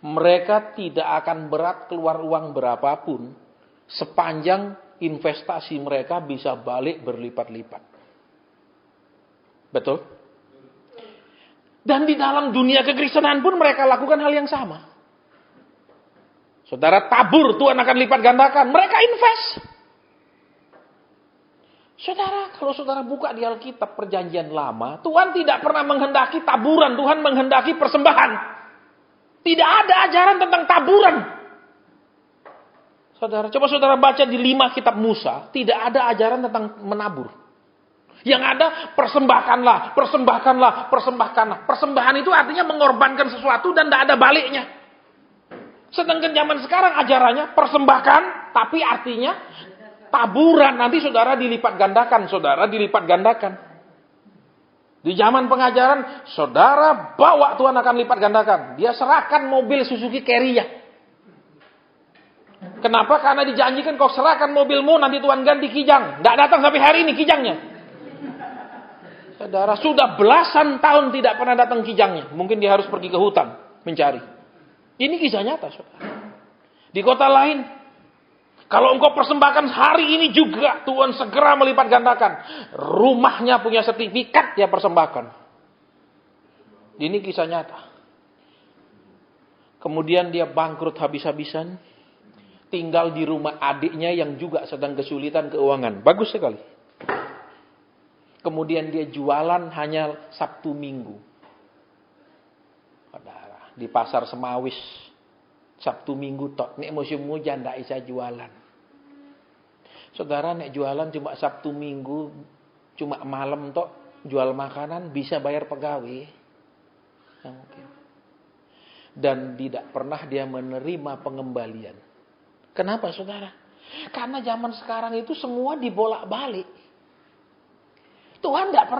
Mereka tidak akan berat keluar uang berapapun, sepanjang investasi mereka bisa balik berlipat-lipat. Betul? Dan di dalam dunia kekristenan pun mereka lakukan hal yang sama. Saudara, tabur, Tuhan akan lipat gandakan. Mereka invest. Saudara, kalau saudara buka di Alkitab Perjanjian Lama, Tuhan tidak pernah menghendaki taburan, Tuhan menghendaki persembahan. Tidak ada ajaran tentang taburan. Saudara, coba saudara baca di 5 kitab Musa, tidak ada ajaran tentang menabur. Yang ada persembahkanlah, persembahkanlah, persembahkanlah. Persembahan itu artinya mengorbankan sesuatu dan tidak ada baliknya. Sedangkan zaman sekarang ajarannya persembahkan, tapi artinya taburan. Nanti saudara dilipat gandakan, saudara dilipat gandakan. Di zaman pengajaran, saudara bawa Tuhan akan lipat gandakan. Dia serahkan mobil Suzuki Carry-nya. Kenapa? Karena dijanjikan kau serahkan mobilmu, nanti Tuhan ganti kijang. Tidak datang sampai hari ini kijangnya. Saudara, sudah belasan tahun tidak pernah datang kijangnya. Mungkin dia harus pergi ke hutan mencari. Ini kisah nyata, saudara. Di kota lain, kalau engkau persembahkan hari ini juga, Tuhan segera melipat gandakan. Rumahnya punya sertifikat, dia persembahkan. Ini kisah nyata. Kemudian dia bangkrut habis-habisan. Tinggal di rumah adiknya yang juga sedang kesulitan keuangan. Bagus sekali. Kemudian dia jualan hanya Sabtu Minggu. Saudara, di pasar Semawis. Sabtu Minggu tok. Nek musim hujan ndak bisa jualan. Saudara, nek jualan cuma Sabtu Minggu, cuma malam tok jual makanan, bisa bayar pegawai. Nah, mungkin. Dan tidak pernah dia menerima pengembalian. Kenapa, saudara? Karena zaman sekarang itu semua dibolak-balik. Tuhan tidak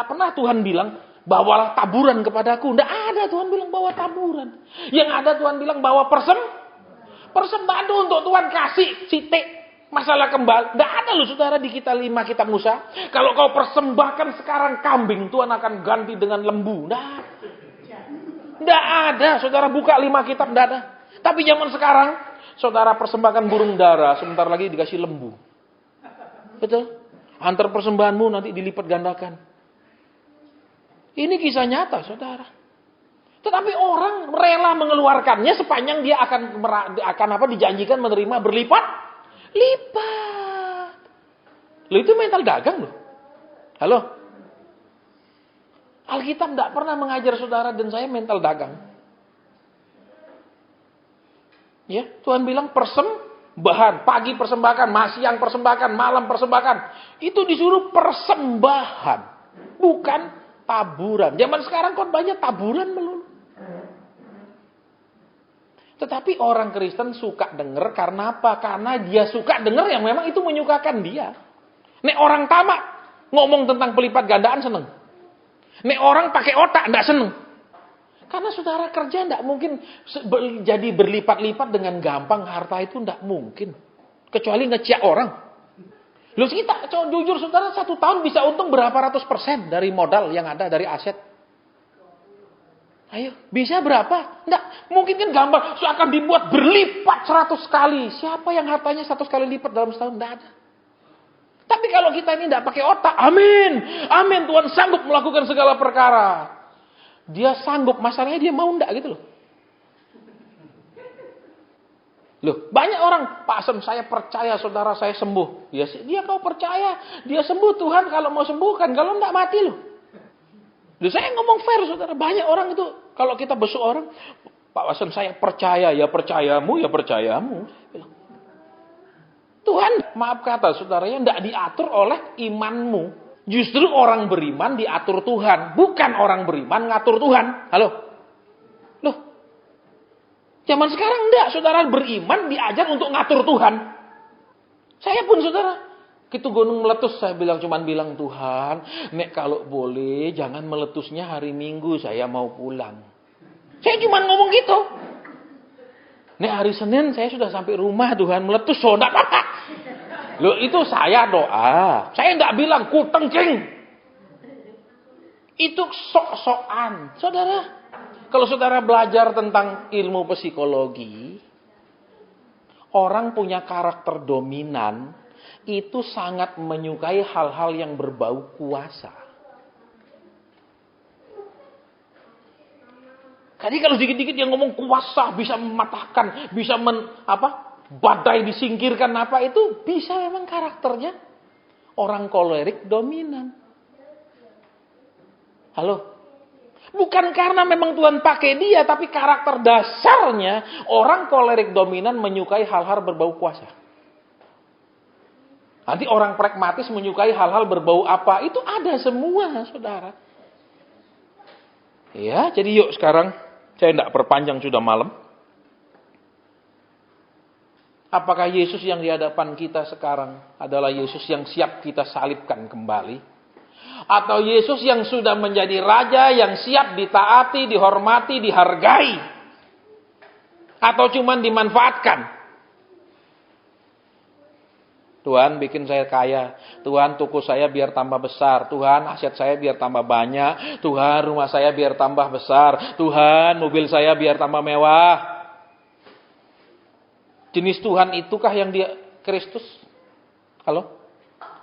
pernah Tuhan bilang, bawalah taburan kepadaku. Tidak ada Tuhan bilang bawa taburan. Yang ada Tuhan bilang bawa persembahan itu untuk Tuhan kasih sitik. Masalah kembali. Tidak ada loh saudara di kitab 5 kitab Musa. Kalau kau persembahkan sekarang kambing, Tuhan akan ganti dengan lembu. Tidak ada. Saudara buka 5 kitab, tidak ada. Tapi zaman sekarang, saudara persembahkan burung dara, sebentar lagi dikasih lembu. Betul? Antar persembahanmu nanti dilipat gandakan. Ini kisah nyata, saudara. Tetapi orang rela mengeluarkannya sepanjang dia akan dijanjikan menerima berlipat. Loh itu mental dagang loh. Halo? Alkitab tidak pernah mengajar saudara dan saya mental dagang. Ya, Tuhan bilang persembahan, pagi persembahkan, siang persembahkan, malam persembahkan. Itu disuruh persembahan, bukan taburan. Zaman sekarang kok banyak taburan melulu. Tetapi orang Kristen suka dengar karena apa? Karena dia suka dengar yang memang itu menyukakan dia. Nek orang tamak ngomong tentang pelipat gandaan seneng. Nek orang pakai otak enggak seneng. Karena saudara kerja enggak mungkin jadi berlipat-lipat dengan gampang, harta itu enggak mungkin. Kecuali ngeciak orang. Loh kita jujur saudara 1 tahun bisa untung berapa ratus % dari modal yang ada dari aset. Ayo, bisa berapa? Enggak, mungkin kan gampang. Akan dibuat berlipat 100 kali. Siapa yang hartanya 100 kali lipat dalam setahun? Enggak ada. Tapi kalau kita ini enggak pakai otak, amin. Amin, Tuhan sanggup melakukan segala perkara. Dia sanggup, masalahnya dia mau enggak gitu loh. Loh, banyak orang, Pak Asem saya percaya saudara saya sembuh. Ya, dia kau percaya, dia sembuh Tuhan kalau mau sembuhkan, kalau enggak mati loh. Loh, saya ngomong fair saudara, banyak orang itu kalau kita besuk orang, Pak Asem saya percaya, ya percayamu, ya percayamu. Tuhan, maaf kata saudaranya, tidak diatur oleh imanmu. Justru orang beriman diatur Tuhan. Bukan orang beriman ngatur Tuhan. Halo? Loh? Zaman sekarang enggak. Saudara beriman diajar untuk ngatur Tuhan. Saya pun saudara. Gitu gunung meletus. Saya cuman bilang Tuhan. Nek kalau boleh jangan meletusnya hari Minggu. Saya mau pulang. Saya cuma ngomong gitu. Nek hari Senin saya sudah sampai rumah Tuhan meletus. So enggak apa-apa. Loh itu saya doa. Saya enggak bilang kutengking. Itu sok-sokan. Saudara, kalau saudara belajar tentang ilmu psikologi, orang punya karakter dominan itu sangat menyukai hal-hal yang berbau kuasa. Jadi kalau dikit-dikit yang ngomong kuasa bisa mematahkan, bisa badai disingkirkan itu bisa memang karakternya orang kolerik dominan. Halo? Bukan karena memang Tuhan pakai dia, tapi karakter dasarnya orang kolerik dominan menyukai hal-hal berbau kuasa. Nanti orang pragmatis menyukai hal-hal berbau apa, itu ada semua, saudara. Ya, jadi yuk sekarang, saya tidak perpanjang sudah malam. Apakah Yesus yang di hadapan kita sekarang adalah Yesus yang siap kita salibkan kembali? Atau Yesus yang sudah menjadi Raja yang siap ditaati, dihormati, dihargai? Atau cuman dimanfaatkan? Tuhan bikin saya kaya. Tuhan toko saya biar tambah besar. Tuhan aset saya biar tambah banyak. Tuhan rumah saya biar tambah besar. Tuhan mobil saya biar tambah mewah. Jenis Tuhan itukah yang dia Kristus? Halo?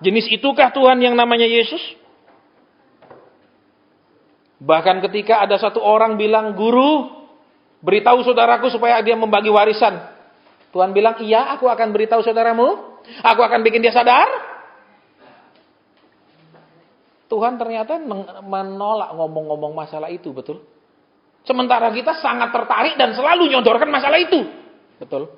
Jenis itukah Tuhan yang namanya Yesus? Bahkan ketika ada satu orang bilang, "Guru, beritahu saudaraku supaya dia membagi warisan." Tuhan bilang, "Iya, aku akan beritahu saudaramu. Aku akan bikin dia sadar." Tuhan ternyata menolak ngomong-ngomong masalah itu, betul? Sementara kita sangat tertarik dan selalu nyodorkan masalah itu. Betul.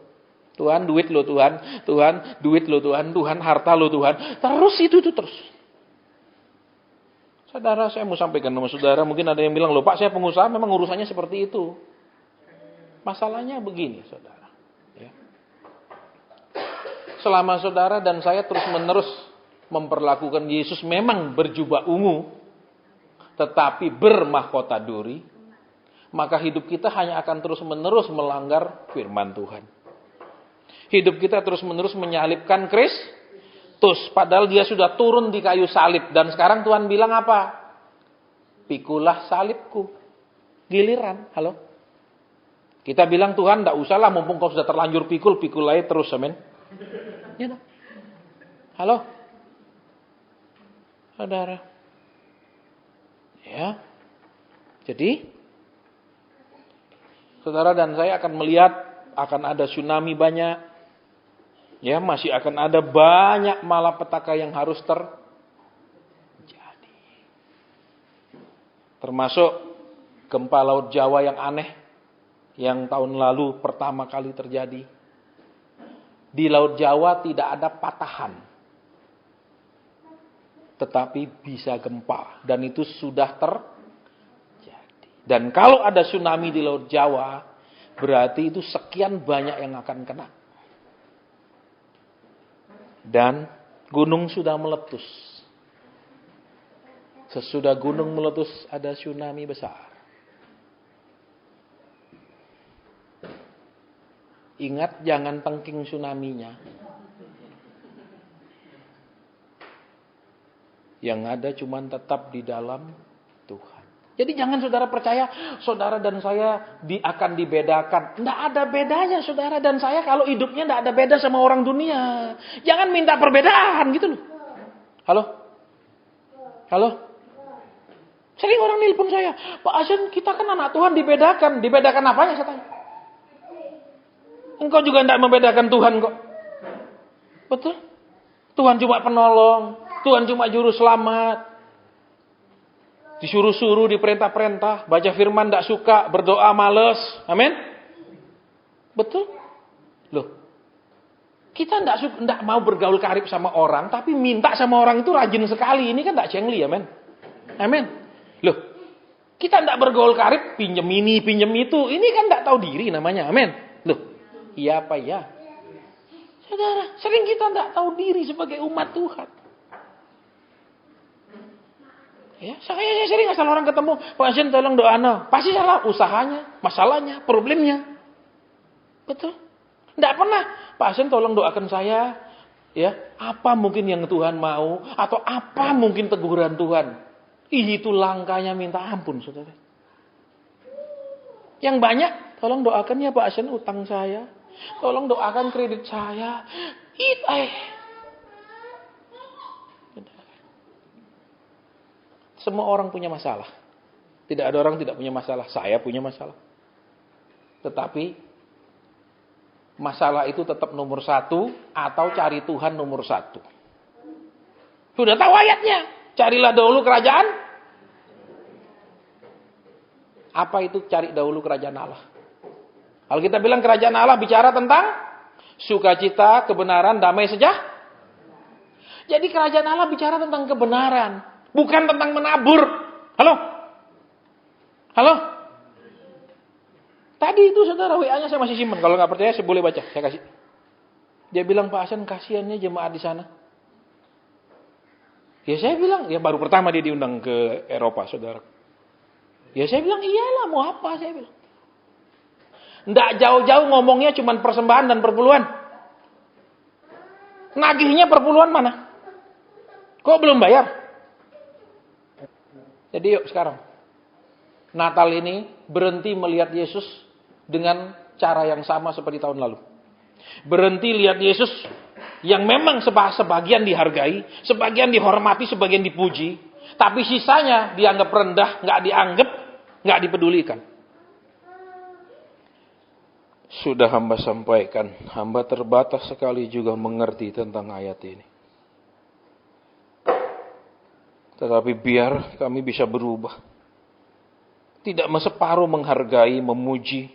Tuhan, duit lo Tuhan. Tuhan, duit lo Tuhan. Tuhan, harta lo Tuhan. Terus itu terus. Saudara, saya mau sampaikan sama saudara. Mungkin ada yang bilang, loh Pak, saya pengusaha memang urusannya seperti itu. Masalahnya begini, saudara. Ya. Selama saudara dan saya terus-menerus memperlakukan Yesus memang berjubah ungu, tetapi bermahkota duri, maka hidup kita hanya akan terus-menerus melanggar firman Tuhan. Hidup kita terus-menerus menyalibkan Kristus, padahal dia sudah turun di kayu salib. Dan sekarang Tuhan bilang apa? Pikulah salibku. Giliran, halo? Kita bilang Tuhan, tidak usahlah, mumpung kau sudah terlanjur pikul aja terus, amin. Ya, halo? Saudara. Ya. Jadi, saudara dan saya akan melihat akan ada tsunami banyak. Ya, masih akan ada banyak malapetaka yang harus terjadi. Termasuk gempa Laut Jawa yang aneh yang tahun lalu pertama kali terjadi. Di Laut Jawa tidak ada patahan. Tetapi bisa gempa dan itu sudah terjadi. Dan kalau ada tsunami di Laut Jawa, berarti itu sekian banyak yang akan kena. Dan gunung sudah meletus. Sesudah gunung meletus ada tsunami besar. Ingat, jangan tengking tsunami-nya. Yang ada cuma tetap di dalam Tuhan. Jadi jangan saudara percaya saudara dan saya akan dibedakan. Tidak ada bedanya saudara dan saya kalau hidupnya tidak ada beda sama orang dunia. Jangan minta perbedaan gitu loh. Halo? Halo? Sering orang nelpon saya, Pak Asen, kita kan anak Tuhan dibedakan. Dibedakan apanya saya tanya? Engkau juga tidak membedakan Tuhan kok. Betul? Tuhan cuma penolong. Tuhan cuma juru selamat. Disuruh-suruh, diperintah-perintah. Baca firman tidak suka, berdoa males. Amin? Betul? Loh. Kita tidak mau bergaul karib sama orang, tapi minta sama orang itu rajin sekali. Ini kan tidak cengli, amin? Amin? Loh. Kita tidak bergaul karib, pinjem ini, pinjem itu. Ini kan tidak tahu diri namanya, amin? Loh. Iya apa ya? Saudara, sering kita tidak tahu diri sebagai umat Tuhan. Ya, saya sering asal orang ketemu, Pak Asen tolong doa pasti salah usahanya, masalahnya, problemnya. Betul? Tidak pernah, Pak Asen tolong doakan saya, ya, apa mungkin yang Tuhan mau atau apa mungkin teguran Tuhan. Itu langkahnya minta ampun, saudara. Yang banyak, tolong doakan ya Pak Asen utang saya, tolong doakan kredit saya. Semua orang punya masalah. Tidak ada orang tidak punya masalah. Saya punya masalah. Tetapi masalah itu tetap nomor satu atau cari Tuhan nomor satu. Sudah tahu ayatnya. Carilah dahulu kerajaan. Apa itu cari dahulu kerajaan Allah? Kalau kita bilang kerajaan Allah bicara tentang sukacita, kebenaran, damai, sejahtera. Jadi kerajaan Allah bicara tentang kebenaran. Bukan tentang menabur. Halo? Halo? Tadi itu saudara WA-nya saya masih simpan. Kalau nggak percaya saya boleh baca. Saya kasih. Dia bilang, Pak Asen kasihannya jemaat di sana. Ya saya bilang, ya baru pertama dia diundang ke Eropa saudara. Ya saya bilang, iyalah mau apa saya bilang. Nggak jauh-jauh ngomongnya cuma persembahan dan perpuluhan. Nagihnya perpuluhan mana? Kok belum bayar? Jadi yuk sekarang, Natal ini berhenti melihat Yesus dengan cara yang sama seperti tahun lalu. Berhenti lihat Yesus yang memang sebagian dihargai, sebagian dihormati, sebagian dipuji. Tapi sisanya dianggap rendah, nggak dianggap, nggak dipedulikan. Sudah hamba sampaikan, hamba terbatas sekali juga mengerti tentang ayat ini. Tetapi biar kami bisa berubah. Tidak separuh menghargai, memuji,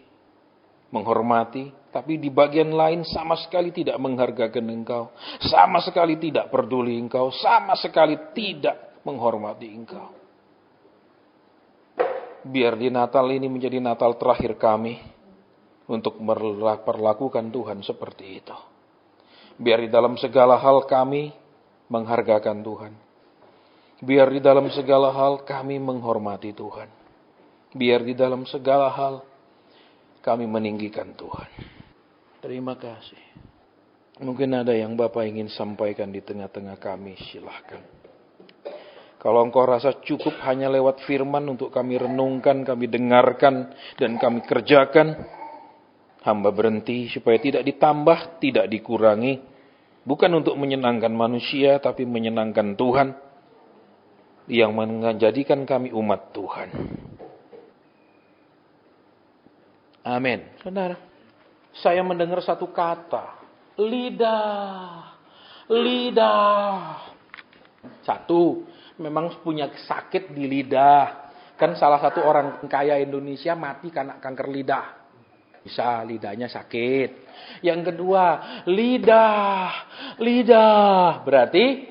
menghormati. Tapi di bagian lain sama sekali tidak menghargakan engkau. Sama sekali tidak peduli engkau. Sama sekali tidak menghormati engkau. Biar di Natal ini menjadi Natal terakhir kami untuk memperlakukan Tuhan seperti itu. Biar di dalam segala hal kami menghargakan Tuhan. Biar di dalam segala hal kami menghormati Tuhan. Biar di dalam segala hal kami meninggikan Tuhan. Terima kasih. Mungkin ada yang Bapak ingin sampaikan di tengah-tengah kami, silahkan. Kalau engkau rasa cukup hanya lewat firman untuk kami renungkan, kami dengarkan, dan kami kerjakan, hamba berhenti supaya tidak ditambah, tidak dikurangi. Bukan untuk menyenangkan manusia, tapi menyenangkan Tuhan yang menjadikan kami umat Tuhan. Amin. Saudara, saya mendengar satu kata, lidah. Lidah. Satu, memang punya sakit di lidah. Kan salah satu orang kaya Indonesia mati karena kanker lidah. Bisa lidahnya sakit. Yang kedua, lidah. Lidah. Berarti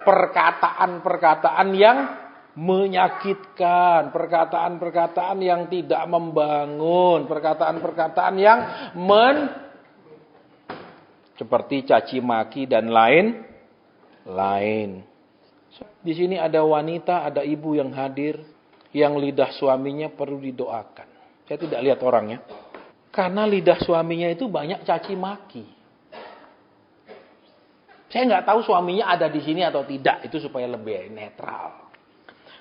perkataan-perkataan yang menyakitkan, perkataan-perkataan yang tidak membangun, perkataan-perkataan yang seperti caci maki dan lain-lain. Di sini ada wanita, ada ibu yang hadir, yang lidah suaminya perlu didoakan. Saya tidak lihat orangnya, karena lidah suaminya itu banyak caci maki. Saya nggak tahu suaminya ada di sini atau tidak, itu supaya lebih netral.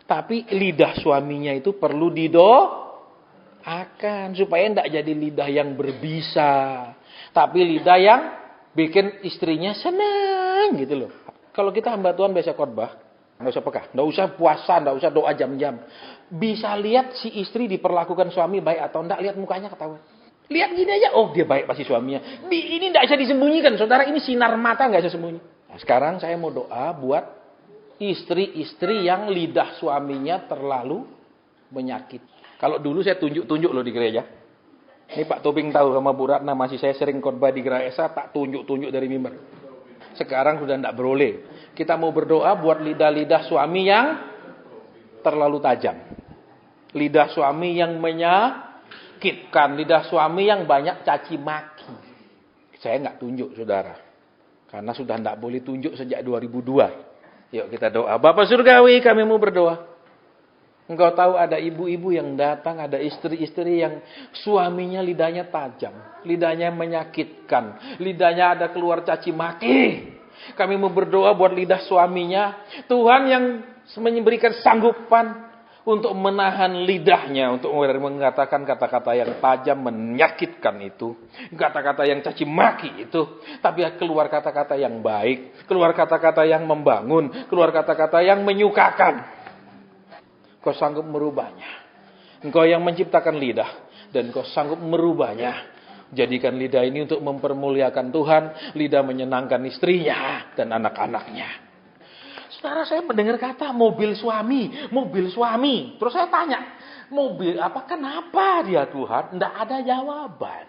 Tapi lidah suaminya itu perlu didoakan supaya tidak jadi lidah yang berbisa, tapi lidah yang bikin istrinya senang gitu loh. Kalau kita hamba Tuhan biasa khotbah, nggak usah peka, nggak usah puasa, nggak usah doa jam-jam. Bisa lihat si istri diperlakukan suami baik atau enggak, lihat mukanya ketahuan. Lihat gini aja, oh dia baik pasti suaminya. Ini nggak bisa disembunyikan, saudara, ini sinar mata nggak bisa sembunyi. Nah, sekarang saya mau doa buat istri-istri yang lidah suaminya terlalu menyakit. Kalau dulu saya tunjuk-tunjuk loh di gereja. Ini Pak Tobing tahu sama Bu Ratna, masih saya sering khotbah di gereja, tak tunjuk-tunjuk dari mimbar. Sekarang sudah tidak boleh. Kita mau berdoa buat lidah-lidah suami yang terlalu tajam. Lidah suami yang menyakitkan. Lidah suami yang banyak caci maki. Saya nggak tunjuk, saudara. Karena sudah tidak boleh tunjuk sejak 2002. Yuk kita doa. Bapak Surgawi, kami mau berdoa. Engkau tahu ada ibu-ibu yang datang, ada istri-istri yang suaminya lidahnya tajam, lidahnya menyakitkan, lidahnya ada keluar caci maki. Kami mau berdoa buat lidah suaminya. Tuhan yang memberikan sanggupan untuk menahan lidahnya, untuk mengatakan kata-kata yang tajam, menyakitkan itu, kata-kata yang caci maki itu, tapi keluar kata-kata yang baik, keluar kata-kata yang membangun, keluar kata-kata yang menyukakan. Kau sanggup merubahnya. Engkau yang menciptakan lidah, dan kau sanggup merubahnya. Jadikan lidah ini untuk mempermuliakan Tuhan, lidah menyenangkan istrinya dan anak-anaknya. Saudara, saya mendengar kata mobil suami, mobil suami. Terus saya tanya, mobil apa, kenapa dia Tuhan? Tidak ada jawaban.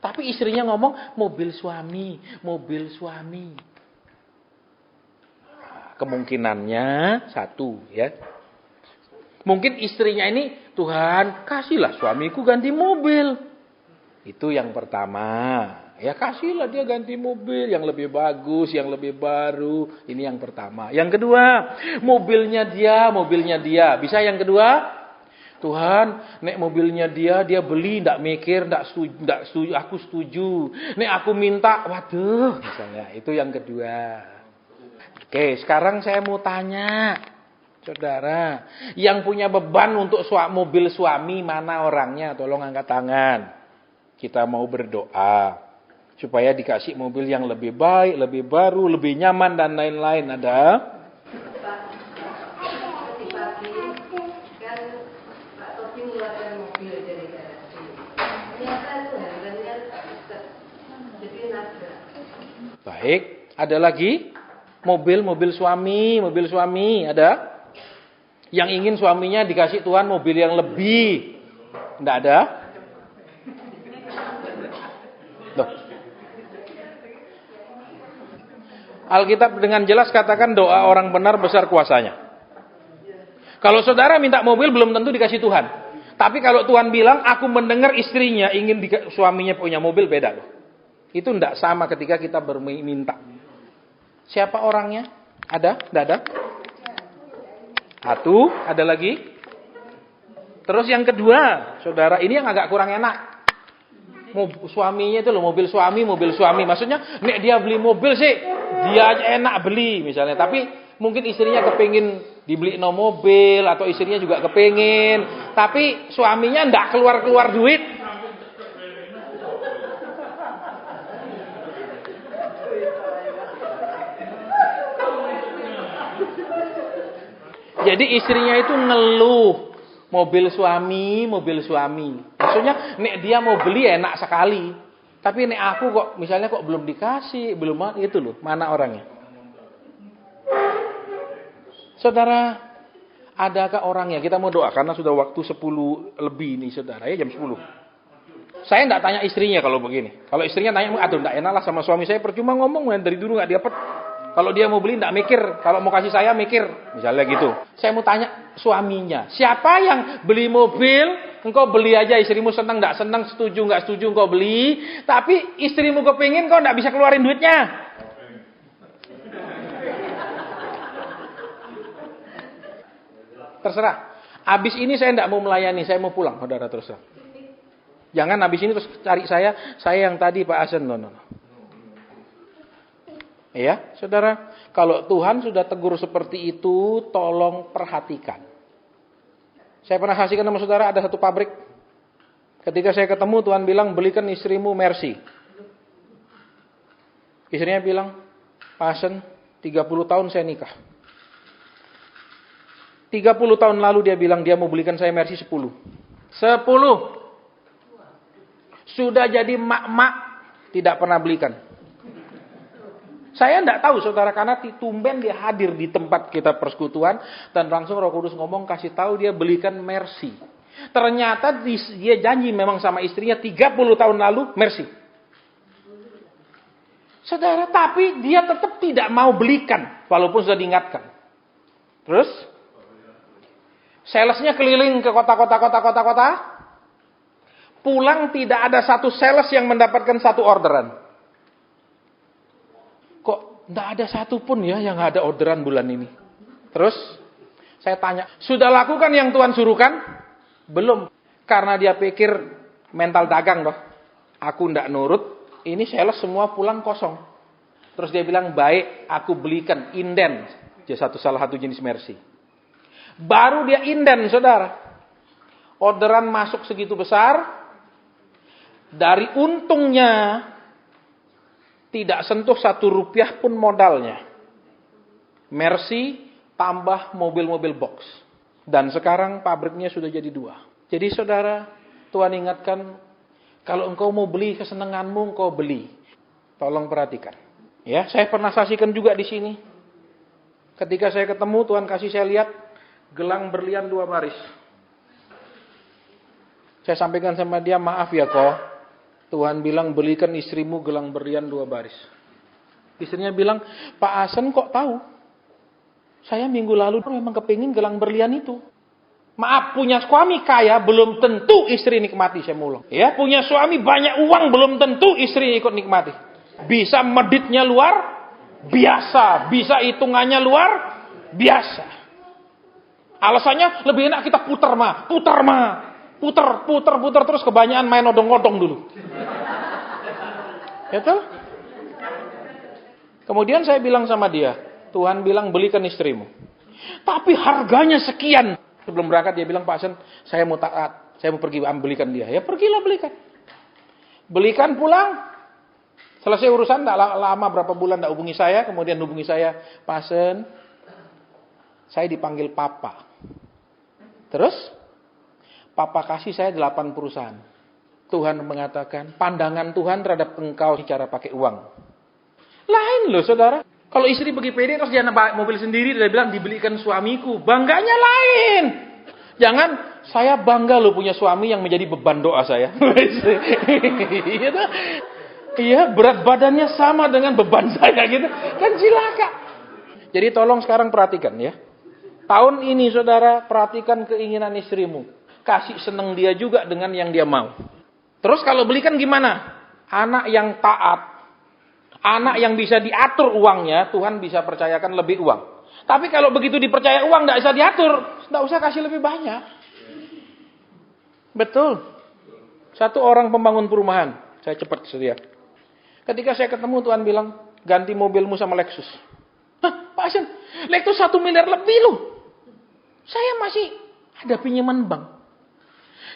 Tapi istrinya ngomong, mobil suami, mobil suami. Nah, kemungkinannya satu ya. Mungkin istrinya ini, Tuhan kasihlah suamiku ganti mobil. Itu yang pertama. Ya kasihlah dia ganti mobil yang lebih bagus, yang lebih baru. Ini yang pertama. Yang kedua, mobilnya dia. Bisa yang kedua? Tuhan, nek mobilnya dia beli, ndak mikir, ndak setuju, aku setuju. Nek aku minta, waduh, misalnya. Itu yang kedua. Oke, sekarang saya mau tanya. Saudara, yang punya beban untuk mobil suami, mana orangnya? Tolong angkat tangan. Kita mau berdoa supaya dikasih mobil yang lebih baik, lebih baru, lebih nyaman dan lain-lain. Ada? Pagi-pagi kan Pak Topi mengeluarkan mobil dari garasi. Ternyata itu harganya dekat, jadi nabrak. Baik, ada lagi? Mobil suami, ada? Yang ingin suaminya dikasih Tuhan mobil yang lebih. Tidak ada? Loh. Alkitab dengan jelas katakan doa orang benar besar kuasanya. Kalau saudara minta mobil belum tentu dikasih Tuhan. Tapi kalau Tuhan bilang aku mendengar istrinya ingin suaminya punya mobil, beda loh. Itu tidak sama ketika kita berminta. Siapa orangnya? Ada? Tidak ada? Satu, ada lagi. Terus yang kedua, saudara, ini yang agak kurang enak. Suaminya itu loh, mobil suami. Maksudnya, nek dia beli mobil sih, dia aja enak beli misalnya. Tapi mungkin istrinya kepingin dibeli no mobil, atau istrinya juga kepingin. Tapi suaminya ndak keluar-keluar duit. Jadi istrinya itu ngeluh. Mobil suami. Maksudnya, nek dia mau beli enak sekali. Tapi nek aku kok, misalnya kok belum dikasih, belum itu loh. Mana orangnya? Saudara, adakah orangnya? Kita mau doa, karena sudah waktu 10 lebih nih saudara, ya jam 10. Saya enggak tanya istrinya kalau begini. Kalau istrinya tanya, aduh enggak enak lah sama suami saya, percuma ngomong, dari dulu enggak dapat. Kalau dia mau beli enggak mikir, kalau mau kasih saya mikir, misalnya gitu. Saya mau tanya suaminya, siapa yang beli mobil, engkau beli aja, istrimu senang enggak senang, setuju enggak setuju engkau beli, tapi istrimu kepingin kau enggak bisa keluarin duitnya. Terserah. Habis ini saya enggak mau melayani, saya mau pulang, saudara, terserah. Jangan habis ini terus cari saya yang tadi Pak Asen, no. Ya, saudara, kalau Tuhan sudah tegur seperti itu, tolong perhatikan. Saya pernah saksikan sama saudara, ada satu pabrik. Ketika saya ketemu, Tuhan bilang, belikan istrimu Mercy. Istrinya bilang, Pak Asen, 30 tahun saya nikah. 30 tahun lalu dia bilang, dia mau belikan saya Mercy 10. Sudah jadi mak-mak, tidak pernah belikan. Saya tidak tahu saudara, karena tumben dia hadir di tempat kita persekutuan dan langsung Roh Kudus ngomong kasih tahu dia belikan Mercy. Ternyata dia janji memang sama istrinya 30 tahun lalu Mercy. Saudara, tapi dia tetap tidak mau belikan walaupun sudah diingatkan. Terus salesnya keliling ke kota. Pulang tidak ada satu sales yang mendapatkan satu orderan. Kok tidak ada satu pun ya yang ada orderan bulan ini. Terus saya tanya, sudah lakukan yang Tuhan suruhkan? Belum. Karena dia pikir mental dagang loh. Aku tidak nurut, ini sales semua pulang kosong. Terus dia bilang, baik aku belikan inden. Salah satu jenis Mercy. Baru dia inden saudara. Orderan masuk segitu besar. Dari untungnya tidak sentuh 1 rupiah pun modalnya. Mercy tambah mobil-mobil box. Dan sekarang pabriknya sudah jadi 2. Jadi saudara, Tuhan ingatkan, kalau engkau mau beli kesenanganmu, engkau beli. Tolong perhatikan. Ya, saya pernah saksikan juga di sini. Ketika saya ketemu, Tuhan kasih saya lihat gelang berlian 2 baris. Saya sampaikan sama dia, maaf ya kok. Tuhan bilang belikan istrimu gelang berlian 2 baris. Istrinya bilang, Pak Asen kok tahu? Saya minggu lalu memang kepingin gelang berlian itu. Maaf, punya suami kaya belum tentu istri nikmati, saya mulung. Ya, punya suami banyak uang belum tentu istri ikut nikmati. Bisa meditnya luar biasa, bisa hitungannya luar biasa. Alasannya lebih enak kita putar terus kebanyakan main odong-odong dulu. Betul? Kemudian saya bilang sama dia, Tuhan bilang belikan istrimu. Tapi harganya sekian. Sebelum berangkat dia bilang, Pak Asen, saya mau taat, saya mau pergi belikan dia. Ya pergilah belikan. Belikan pulang. Selesai urusan, tidak lama berapa bulan tidak hubungi saya. Kemudian hubungi saya, Pak Asen, saya dipanggil Papa. Terus? Papa kasih saya 8 perusahaan. Tuhan mengatakan, pandangan Tuhan terhadap engkau secara pakai uang. Lain loh saudara. Kalau istri pergi PD terus dia naik mobil sendiri, dia bilang dibelikan suamiku. Bangganya lain. Jangan, saya bangga loh punya suami yang menjadi beban doa saya. Iya, berat badannya sama dengan beban saya gitu. Kan cilaka. Jadi tolong sekarang perhatikan ya. Tahun ini saudara, perhatikan keinginan istrimu. Kasih seneng dia juga dengan yang dia mau. Terus kalau belikan gimana? Anak yang taat. Anak yang bisa diatur uangnya, Tuhan bisa percayakan lebih uang. Tapi kalau begitu dipercaya uang, tidak bisa diatur. Tidak usah kasih lebih banyak. Betul. Satu orang pembangun perumahan. Saya cepat sedia. Ketika saya ketemu, Tuhan bilang, ganti mobilmu sama Lexus. Hah, Pak Asen, Lexus 1 miliar lebih loh. Saya masih ada pinjaman bank.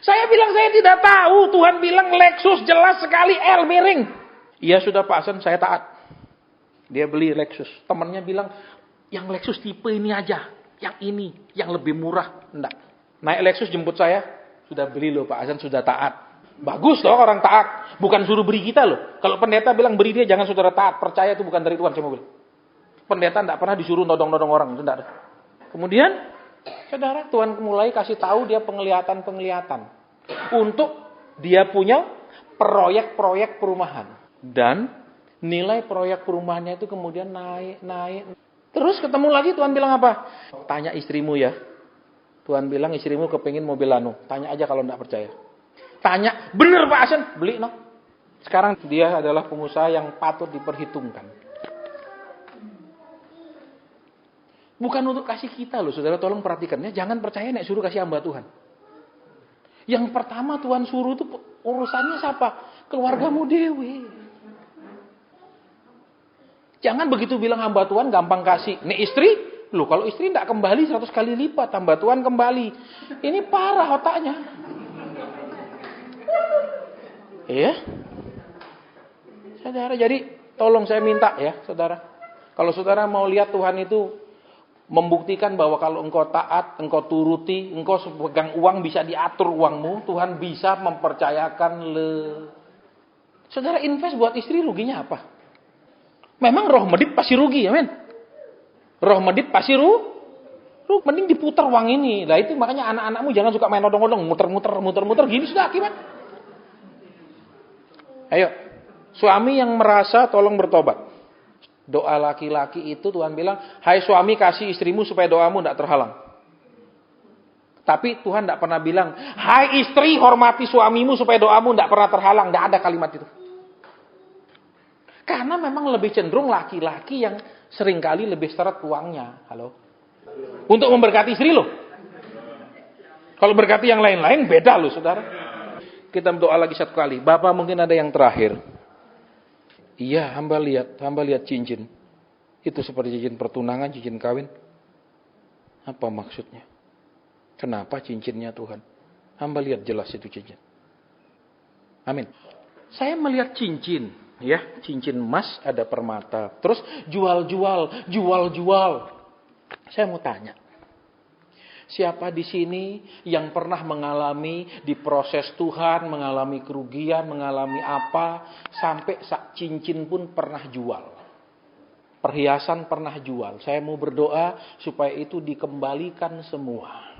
Saya bilang, saya tidak tahu. Tuhan bilang Lexus jelas sekali L miring. Iya sudah Pak Asen, saya taat. Dia beli Lexus. Temannya bilang, yang Lexus tipe ini aja. Yang ini, yang lebih murah. Enggak. Naik Lexus jemput saya. Sudah beli loh Pak Asen, sudah taat. Bagus loh orang taat. Bukan suruh beri kita loh. Kalau pendeta bilang beri dia, jangan saudara taat. Percaya itu bukan dari Tuhan, saya mau bilang. Pendeta enggak pernah disuruh nodong-nodong orang. Itu enggak ada. Kemudian, saudara, Tuhan mulai kasih tahu dia penglihatan-penglihatan. Untuk dia punya proyek-proyek perumahan. Dan nilai proyek perumahannya itu kemudian naik. Terus ketemu lagi Tuhan bilang apa? Tanya istrimu ya. Tuhan bilang istrimu kepingin mobil Lano. Tanya aja kalau enggak percaya. Tanya, bener Pak Asen? Beli no. Sekarang dia adalah pengusaha yang patut diperhitungkan. Bukan untuk kasih kita loh, saudara tolong perhatikan ya. Jangan percaya nek suruh kasih hamba Tuhan. Yang pertama Tuhan suruh itu urusannya siapa? Keluargamu dewe. Jangan begitu bilang hamba Tuhan gampang kasih. Nek istri, loh kalau istri tidak kembali 100 kali lipat, hamba Tuhan kembali. Ini parah otaknya. Iya. Saudara, jadi tolong saya minta ya, saudara. Kalau saudara mau lihat Tuhan itu membuktikan bahwa kalau engkau taat, engkau turuti, engkau pegang uang bisa diatur uangmu, Tuhan bisa mempercayakan Saudara invest buat istri ruginya apa? Memang roh medit pasti rugi, ya men? Roh medit pasti mending diputar uang ini. Lah itu makanya anak-anakmu jangan suka main odong-odong, muter-muter gini sudah akibat. Ayo, suami yang merasa tolong bertobat. Doa laki-laki itu Tuhan bilang, hai suami kasih istrimu supaya doamu tidak terhalang. Tapi Tuhan tidak pernah bilang, hai istri hormati suamimu supaya doamu tidak pernah terhalang. Tidak ada kalimat itu. Karena memang lebih cenderung laki-laki yang seringkali lebih seret uangnya. Halo? Untuk memberkati istri loh. Kalau berkati yang lain-lain beda loh saudara. Kita berdoa lagi satu kali. Bapak mungkin ada yang terakhir. Iya hamba lihat cincin. Itu seperti cincin pertunangan, cincin kawin. Apa maksudnya? Kenapa cincinnya Tuhan? Hamba lihat jelas itu cincin. Amin. Saya melihat cincin. Ya, cincin emas ada permata. Terus jual. Saya mau tanya. Siapa di sini yang pernah mengalami di proses Tuhan, mengalami kerugian, mengalami apa, sampai cincin pun pernah jual. Perhiasan pernah jual. Saya mau berdoa supaya itu dikembalikan semua.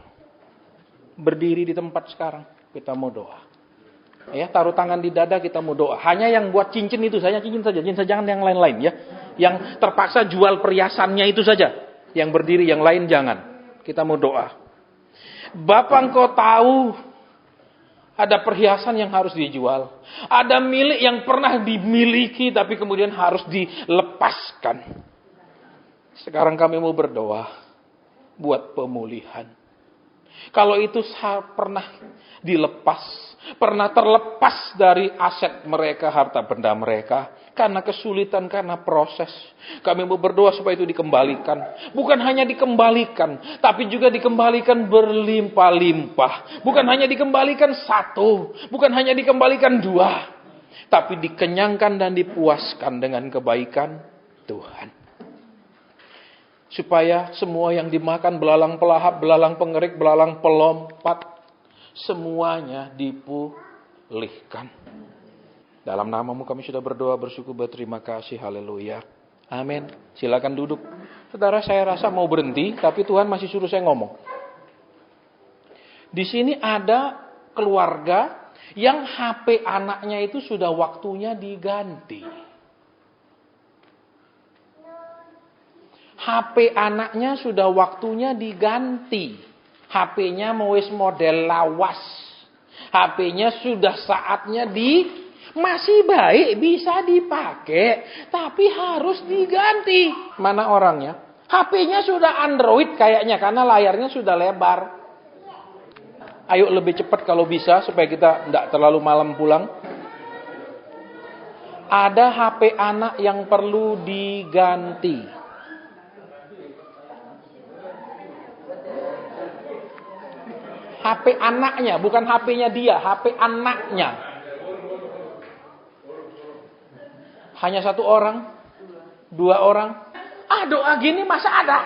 Berdiri di tempat sekarang, kita mau doa. Ya, taruh tangan di dada kita mau doa. Hanya yang buat cincin itu saja, cincin saja, jangan yang lain-lain ya. Yang terpaksa jual perhiasannya itu saja. Yang berdiri, yang lain jangan. Kita mau doa. Bapak engkau tahu ada perhiasan yang harus dijual. Ada milik yang pernah dimiliki tapi kemudian harus dilepaskan. Sekarang kami mau berdoa buat pemulihan. Kalau itu pernah dilepas, pernah terlepas dari aset mereka, harta benda mereka, karena kesulitan, karena proses, kami mau berdoa supaya itu dikembalikan. Bukan hanya dikembalikan, tapi juga dikembalikan berlimpah-limpah. Bukan hanya dikembalikan 1, bukan hanya dikembalikan 2, tapi dikenyangkan dan dipuaskan dengan kebaikan Tuhan. Supaya semua yang dimakan belalang pelahap, belalang pengerik, belalang pelompat, semuanya dipulihkan. Dalam namamu kami sudah berdoa, bersyukur, berterima kasih. Haleluya. Amin. Silakan duduk. Saudara, saya rasa mau berhenti, tapi Tuhan masih suruh saya ngomong. Di sini ada keluarga yang HP anaknya itu sudah waktunya diganti. HP anaknya sudah waktunya diganti. HP-nya mau wis model lawas. HP-nya sudah saatnya masih baik, bisa dipakai, tapi harus diganti. Mana orangnya? HP-nya sudah Android kayaknya, karena layarnya sudah lebar. Ayo lebih cepat kalau bisa, supaya kita tidak terlalu malam pulang. Ada HP anak yang perlu diganti. HP anaknya, bukan HP-nya dia, HP anaknya. Hanya satu orang, dua orang. Doa gini masa ada?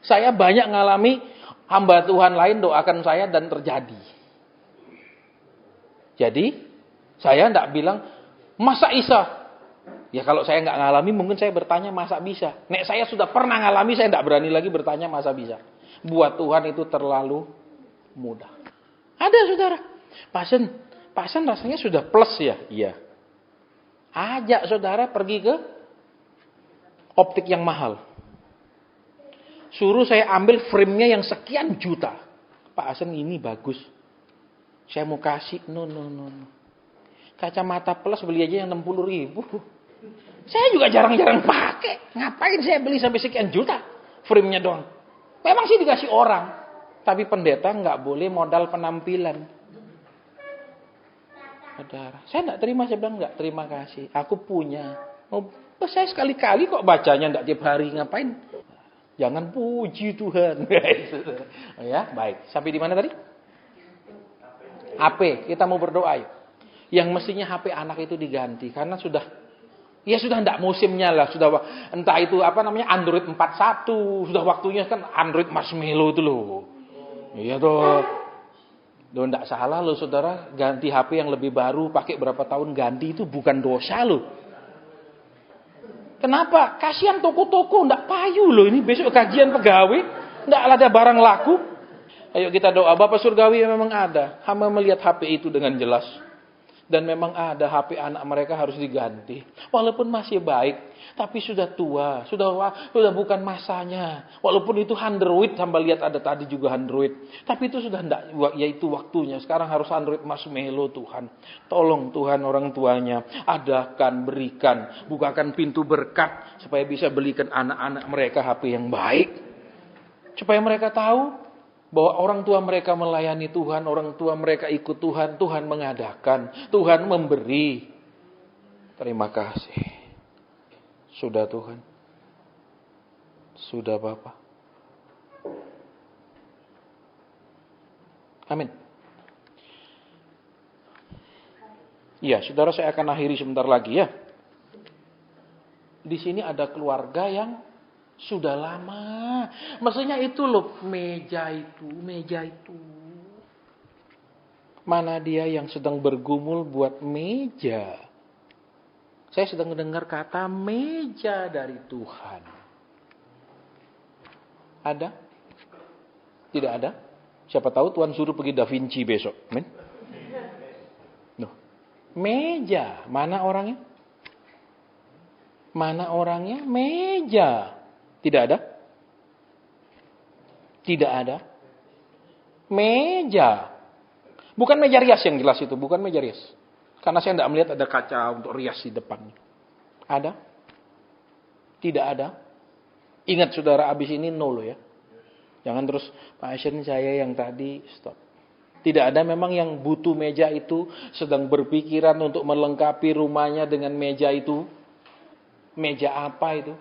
Saya banyak ngalami hamba Tuhan lain doakan saya dan terjadi. Jadi, saya tidak bilang, masa bisa? Ya kalau saya nggak ngalami, mungkin saya bertanya masa bisa. Nek saya sudah pernah ngalami, saya tidak berani lagi bertanya masa bisa. Buat Tuhan itu terlalu mudah. Ada saudara. Pasen rasanya sudah plus ya? Iya. Ajak saudara pergi ke optik yang mahal. Suruh saya ambil frame-nya yang sekian juta. Pak Asen ini bagus. Saya mau kasih. No. Kacamata plus beli aja yang 60.000. Saya juga jarang-jarang pakai. Ngapain saya beli sampai sekian juta? Frame-nya doang. Memang sih dikasih orang. Tapi pendeta nggak boleh modal penampilan. Saudara, saya nggak terima, saya bilang nggak terima kasih. Aku punya. Saya sekali-kali kok bacanya nggak tiap hari, ngapain? Jangan puji Tuhan. Ya, baik. Sampai di mana tadi? HP. Kita mau berdoa yuk. Yang mestinya HP anak itu diganti karena sudah enggak musimnya lah, sudah entah itu Android 41, sudah waktunya kan Android Marshmallow itu loh. Iya toh. Enggak salah loh saudara, ganti HP yang lebih baru, pakai berapa tahun ganti itu bukan dosa loh. Kenapa? Kasihan toko-toko enggak payu loh, ini besok gajian pegawai, enggak ada barang laku. Ayo kita doa, Bapa Surgawi memang ada. Hamba melihat HP itu dengan jelas. Dan memang ada HP anak mereka harus diganti. Walaupun masih baik, tapi sudah tua, sudah bukan masanya. Walaupun itu Android, sampai lihat ada tadi juga Android. Tapi itu sudah enggak, yaitu waktunya. Sekarang harus Android Marshmallow Tuhan. Tolong Tuhan orang tuanya, adakan, berikan, bukakan pintu berkat supaya bisa belikan anak-anak mereka HP yang baik. Supaya mereka tahu bahwa orang tua mereka melayani Tuhan, orang tua mereka ikut Tuhan, Tuhan mengadakan, Tuhan memberi. Terima kasih. Sudah Tuhan. Sudah Bapa. Amin. Ya, saudara, saya akan akhiri sebentar lagi ya. Di sini ada keluarga yang sudah lama. Maksudnya itu loh, meja itu. Mana dia yang sedang bergumul buat meja? Saya sedang mendengar kata meja dari Tuhan. Ada? Tidak ada? Siapa tahu Tuhan suruh pergi Da Vinci besok. Amin. Meja. Mana orangnya? Mana orangnya? Meja. Tidak ada? Tidak ada. Meja. Bukan meja rias yang jelas itu. Bukan meja rias. Karena saya tidak melihat ada kaca untuk rias di depannya. Ada? Tidak ada. Ingat saudara, abis ini no loh ya. Jangan terus, Pak Ashen saya yang tadi, stop. Tidak ada memang yang butuh meja itu sedang berpikiran untuk melengkapi rumahnya dengan meja itu. Meja apa itu?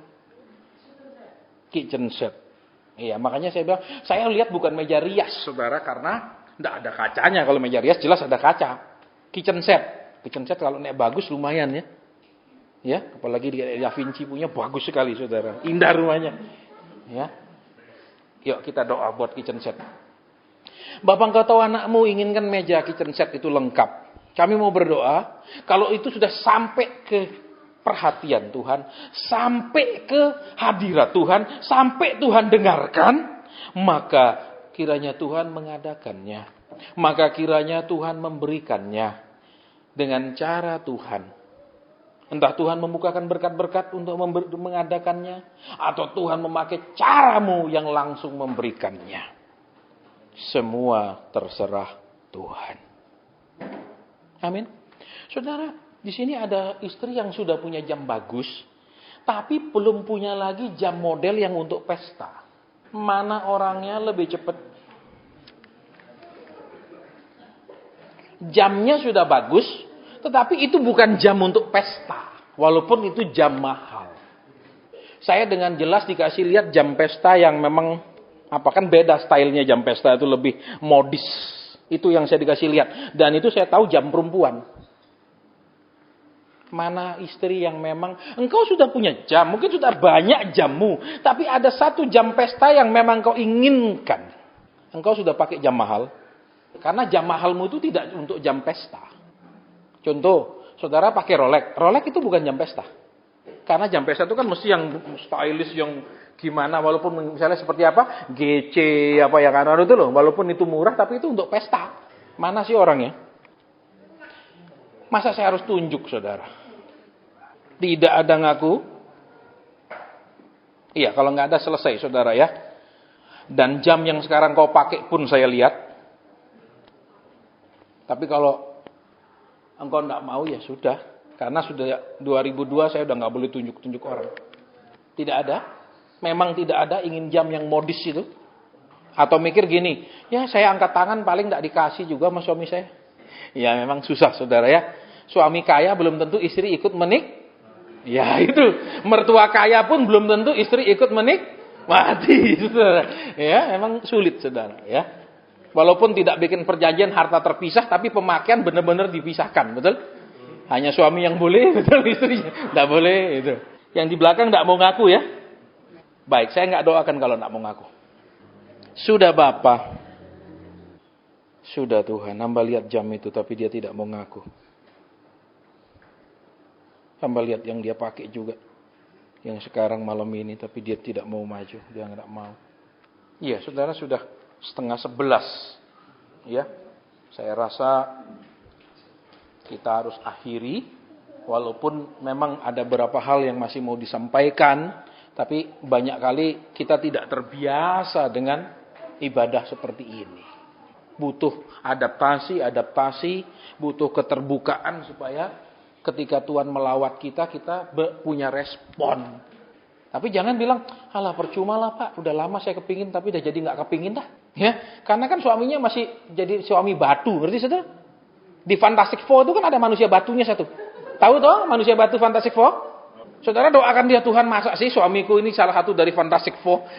Kitchen set. Iya, makanya saya bilang, saya lihat bukan meja rias, saudara, karena tidak ada kacanya. Kalau meja rias jelas ada kaca. Kitchen set. Kitchen set kalau bagus lumayan ya. Ya, apalagi di Da Vinci punya bagus sekali, saudara. Indah rumahnya. Ya. Yuk kita doa buat kitchen set. Bapak, engkau tahu anakmu inginkan meja kitchen set itu lengkap. Kami mau berdoa, kalau itu sudah sampai ke perhatian Tuhan, sampai ke hadirat Tuhan, sampai Tuhan dengarkan, maka kiranya Tuhan mengadakannya. Maka kiranya Tuhan memberikannya dengan cara Tuhan. Entah Tuhan membukakan berkat-berkat untuk mengadakannya, atau Tuhan memakai caramu yang langsung memberikannya. Semua terserah Tuhan. Amin. Saudara, di sini ada istri yang sudah punya jam bagus, tapi belum punya lagi jam model yang untuk pesta. Mana orangnya lebih cepat? Jamnya sudah bagus, tetapi itu bukan jam untuk pesta. Walaupun itu jam mahal. Saya dengan jelas dikasih lihat jam pesta yang memang, kan beda stylenya jam pesta itu lebih modis. Itu yang saya dikasih lihat. Dan itu saya tahu jam perempuan. Mana istri yang memang, engkau sudah punya jam, mungkin sudah banyak jammu, tapi ada satu jam pesta yang memang kau inginkan. Engkau sudah pakai jam mahal. Karena jam mahalmu itu tidak untuk jam pesta. Contoh, saudara pakai Rolex. Rolex itu bukan jam pesta. Karena jam pesta itu kan mesti yang stylish, yang gimana, walaupun misalnya seperti apa, GC, apa yang kan itu loh. Walaupun itu murah, tapi itu untuk pesta. Mana sih orangnya? Masa saya harus tunjuk, saudara? Tidak ada ngaku? Iya, kalau nggak ada selesai, saudara ya. Dan jam yang sekarang kau pakai pun saya lihat. Tapi kalau engkau tidak mau ya sudah. Karena sudah 2002 saya udah nggak boleh tunjuk-tunjuk orang. Tidak ada. Memang tidak ada ingin jam yang modis itu. Atau mikir gini, ya saya angkat tangan paling tidak dikasih juga sama suami saya. Ya memang susah saudara ya. Suami kaya belum tentu istri ikut Ya itu. Mertua kaya pun belum tentu istri ikut menikmati. Saudara. Ya memang sulit saudara ya. Walaupun tidak bikin perjanjian harta terpisah, tapi pemakaian benar-benar dipisahkan, betul? Hanya suami yang boleh, betul, istrinya tidak boleh. Itu. Yang di belakang tidak mau ngaku ya. Baik, saya nggak doakan kalau tidak mau ngaku. Sudah Bapa, sudah Tuhan, hamba lihat jam itu, tapi dia tidak mau ngaku. Hamba lihat yang dia pakai juga, yang sekarang malam ini, tapi dia tidak mau maju, dia nggak mau. Iya, saudara sudah 10:30 ya. Saya rasa kita harus akhiri, walaupun memang ada beberapa hal yang masih mau disampaikan, tapi banyak kali kita tidak terbiasa dengan ibadah seperti ini. Butuh adaptasi, butuh keterbukaan supaya ketika Tuhan melawat kita punya respon. Tapi jangan bilang, alah percuma lah Pak, udah lama saya kepingin tapi udah jadi nggak kepingin dah. Ya, karena kan suaminya masih jadi suami batu, ngerti saudara? Di Fantastic Four itu kan ada manusia batunya satu. Tahu toh manusia batu Fantastic Four? Saudara doakan dia, Tuhan masa sih suamiku ini salah satu dari Fantastic Four.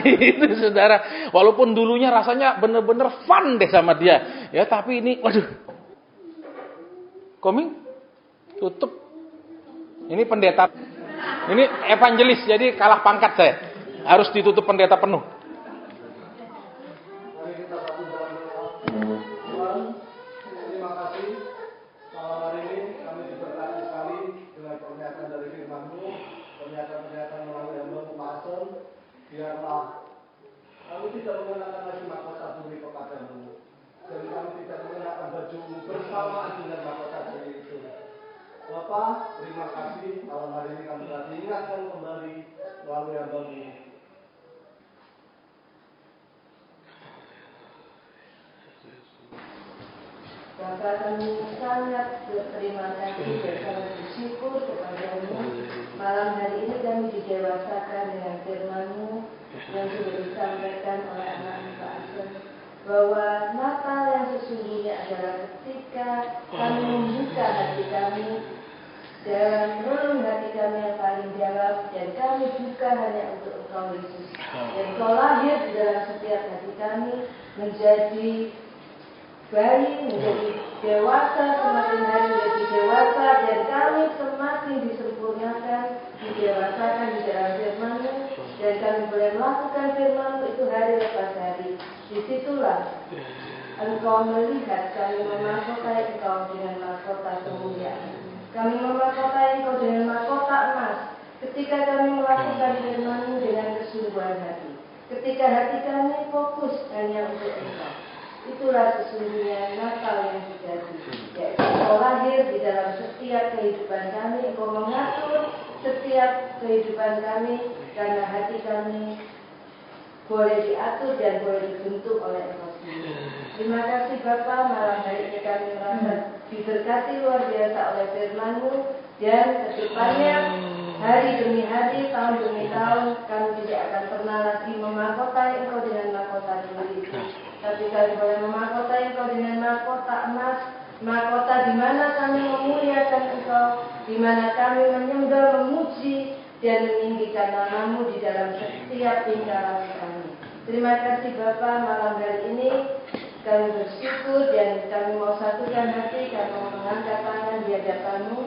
Itu saudara. Walaupun dulunya rasanya bener-bener fun deh sama dia. Ya tapi ini, waduh. Koming, tutup. Ini pendeta. Ini evangelis, jadi kalah pangkat saya. Harus ditutup pendeta penuh. Terima kasih. Malam hari ini kami diberkati sekali dengan pernyataan dari firman-Mu, pernyataan-pernyataan melalui hamba-Mu Pastor. Biarlah kami tidak mengenakan lagi mahkota bumi kepadamu, dan kami tidak mengenakan baju bersamaan dengan mahkota bumi itu. Bapak, terima kasih malam hari ini kami telah diingatkan kembali melalui hamba-Mu. Bapak, kami sangat berterima kasih dan sangat bersyukur kepadamu. Malam hari ini kami didewasakan dengan firman-Mu yang sudah disampaikan oleh anak-anak Pak Asen, bahwa Natal yang sesungguhnya adalah ketika kami membuka hati kami dalam relung hati kami yang paling dalam, dan kami buka hanya untuk Engkau Yesus. Dan Engkau lahir di dalam setiap hati kami menjadi bayi, menjadi dewasa, semakin hari menjadi dewasa, dan kami semakin disempurnakan, didewasakan di dalam firman-Mu, dan kami boleh melakukan firman-Mu itu hari lepas hari. Disitulah Engkau melihat kami memahkotai Engkau dengan mahkota kemuliaan. Kami memahkotai Engkau dengan mahkota emas, ketika kami melakukan firman-Mu dengan kesungguhan hati. Ketika hati kami fokus hanya untuk Engkau. Itulah sesungguhnya Natal yang terjadi, yaitu Engkau lahir di dalam setiap kehidupan kami. Engkau mengatur setiap kehidupan kami, karena hati kami boleh diatur dan boleh dibentuk oleh Engkau sendiri. Terima kasih Bapa, malam hari ini kami merasa diberkati luar biasa oleh firman-Mu, dan kedepannya hari demi hari, tahun demi tahun, kami tidak akan pernah lagi memahkotai Engkau dengan mahkota duri itu, tapi kami boleh memahkotai Engkau dengan mahkota emas, mahkota di mana kami memuliakan Engkau, di mana kami menyembah, memuji, dan meninggikan nama-Mu di dalam setiap tingkah laku kami. Terima kasih Bapa, malam hari ini kami bersyukur dan kami mau satukan hati, kami mau mengangkat tangan di hadapan-Mu.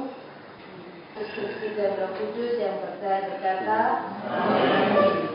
Yesus Kristus dan Roh Kudus yang berkata, Amin.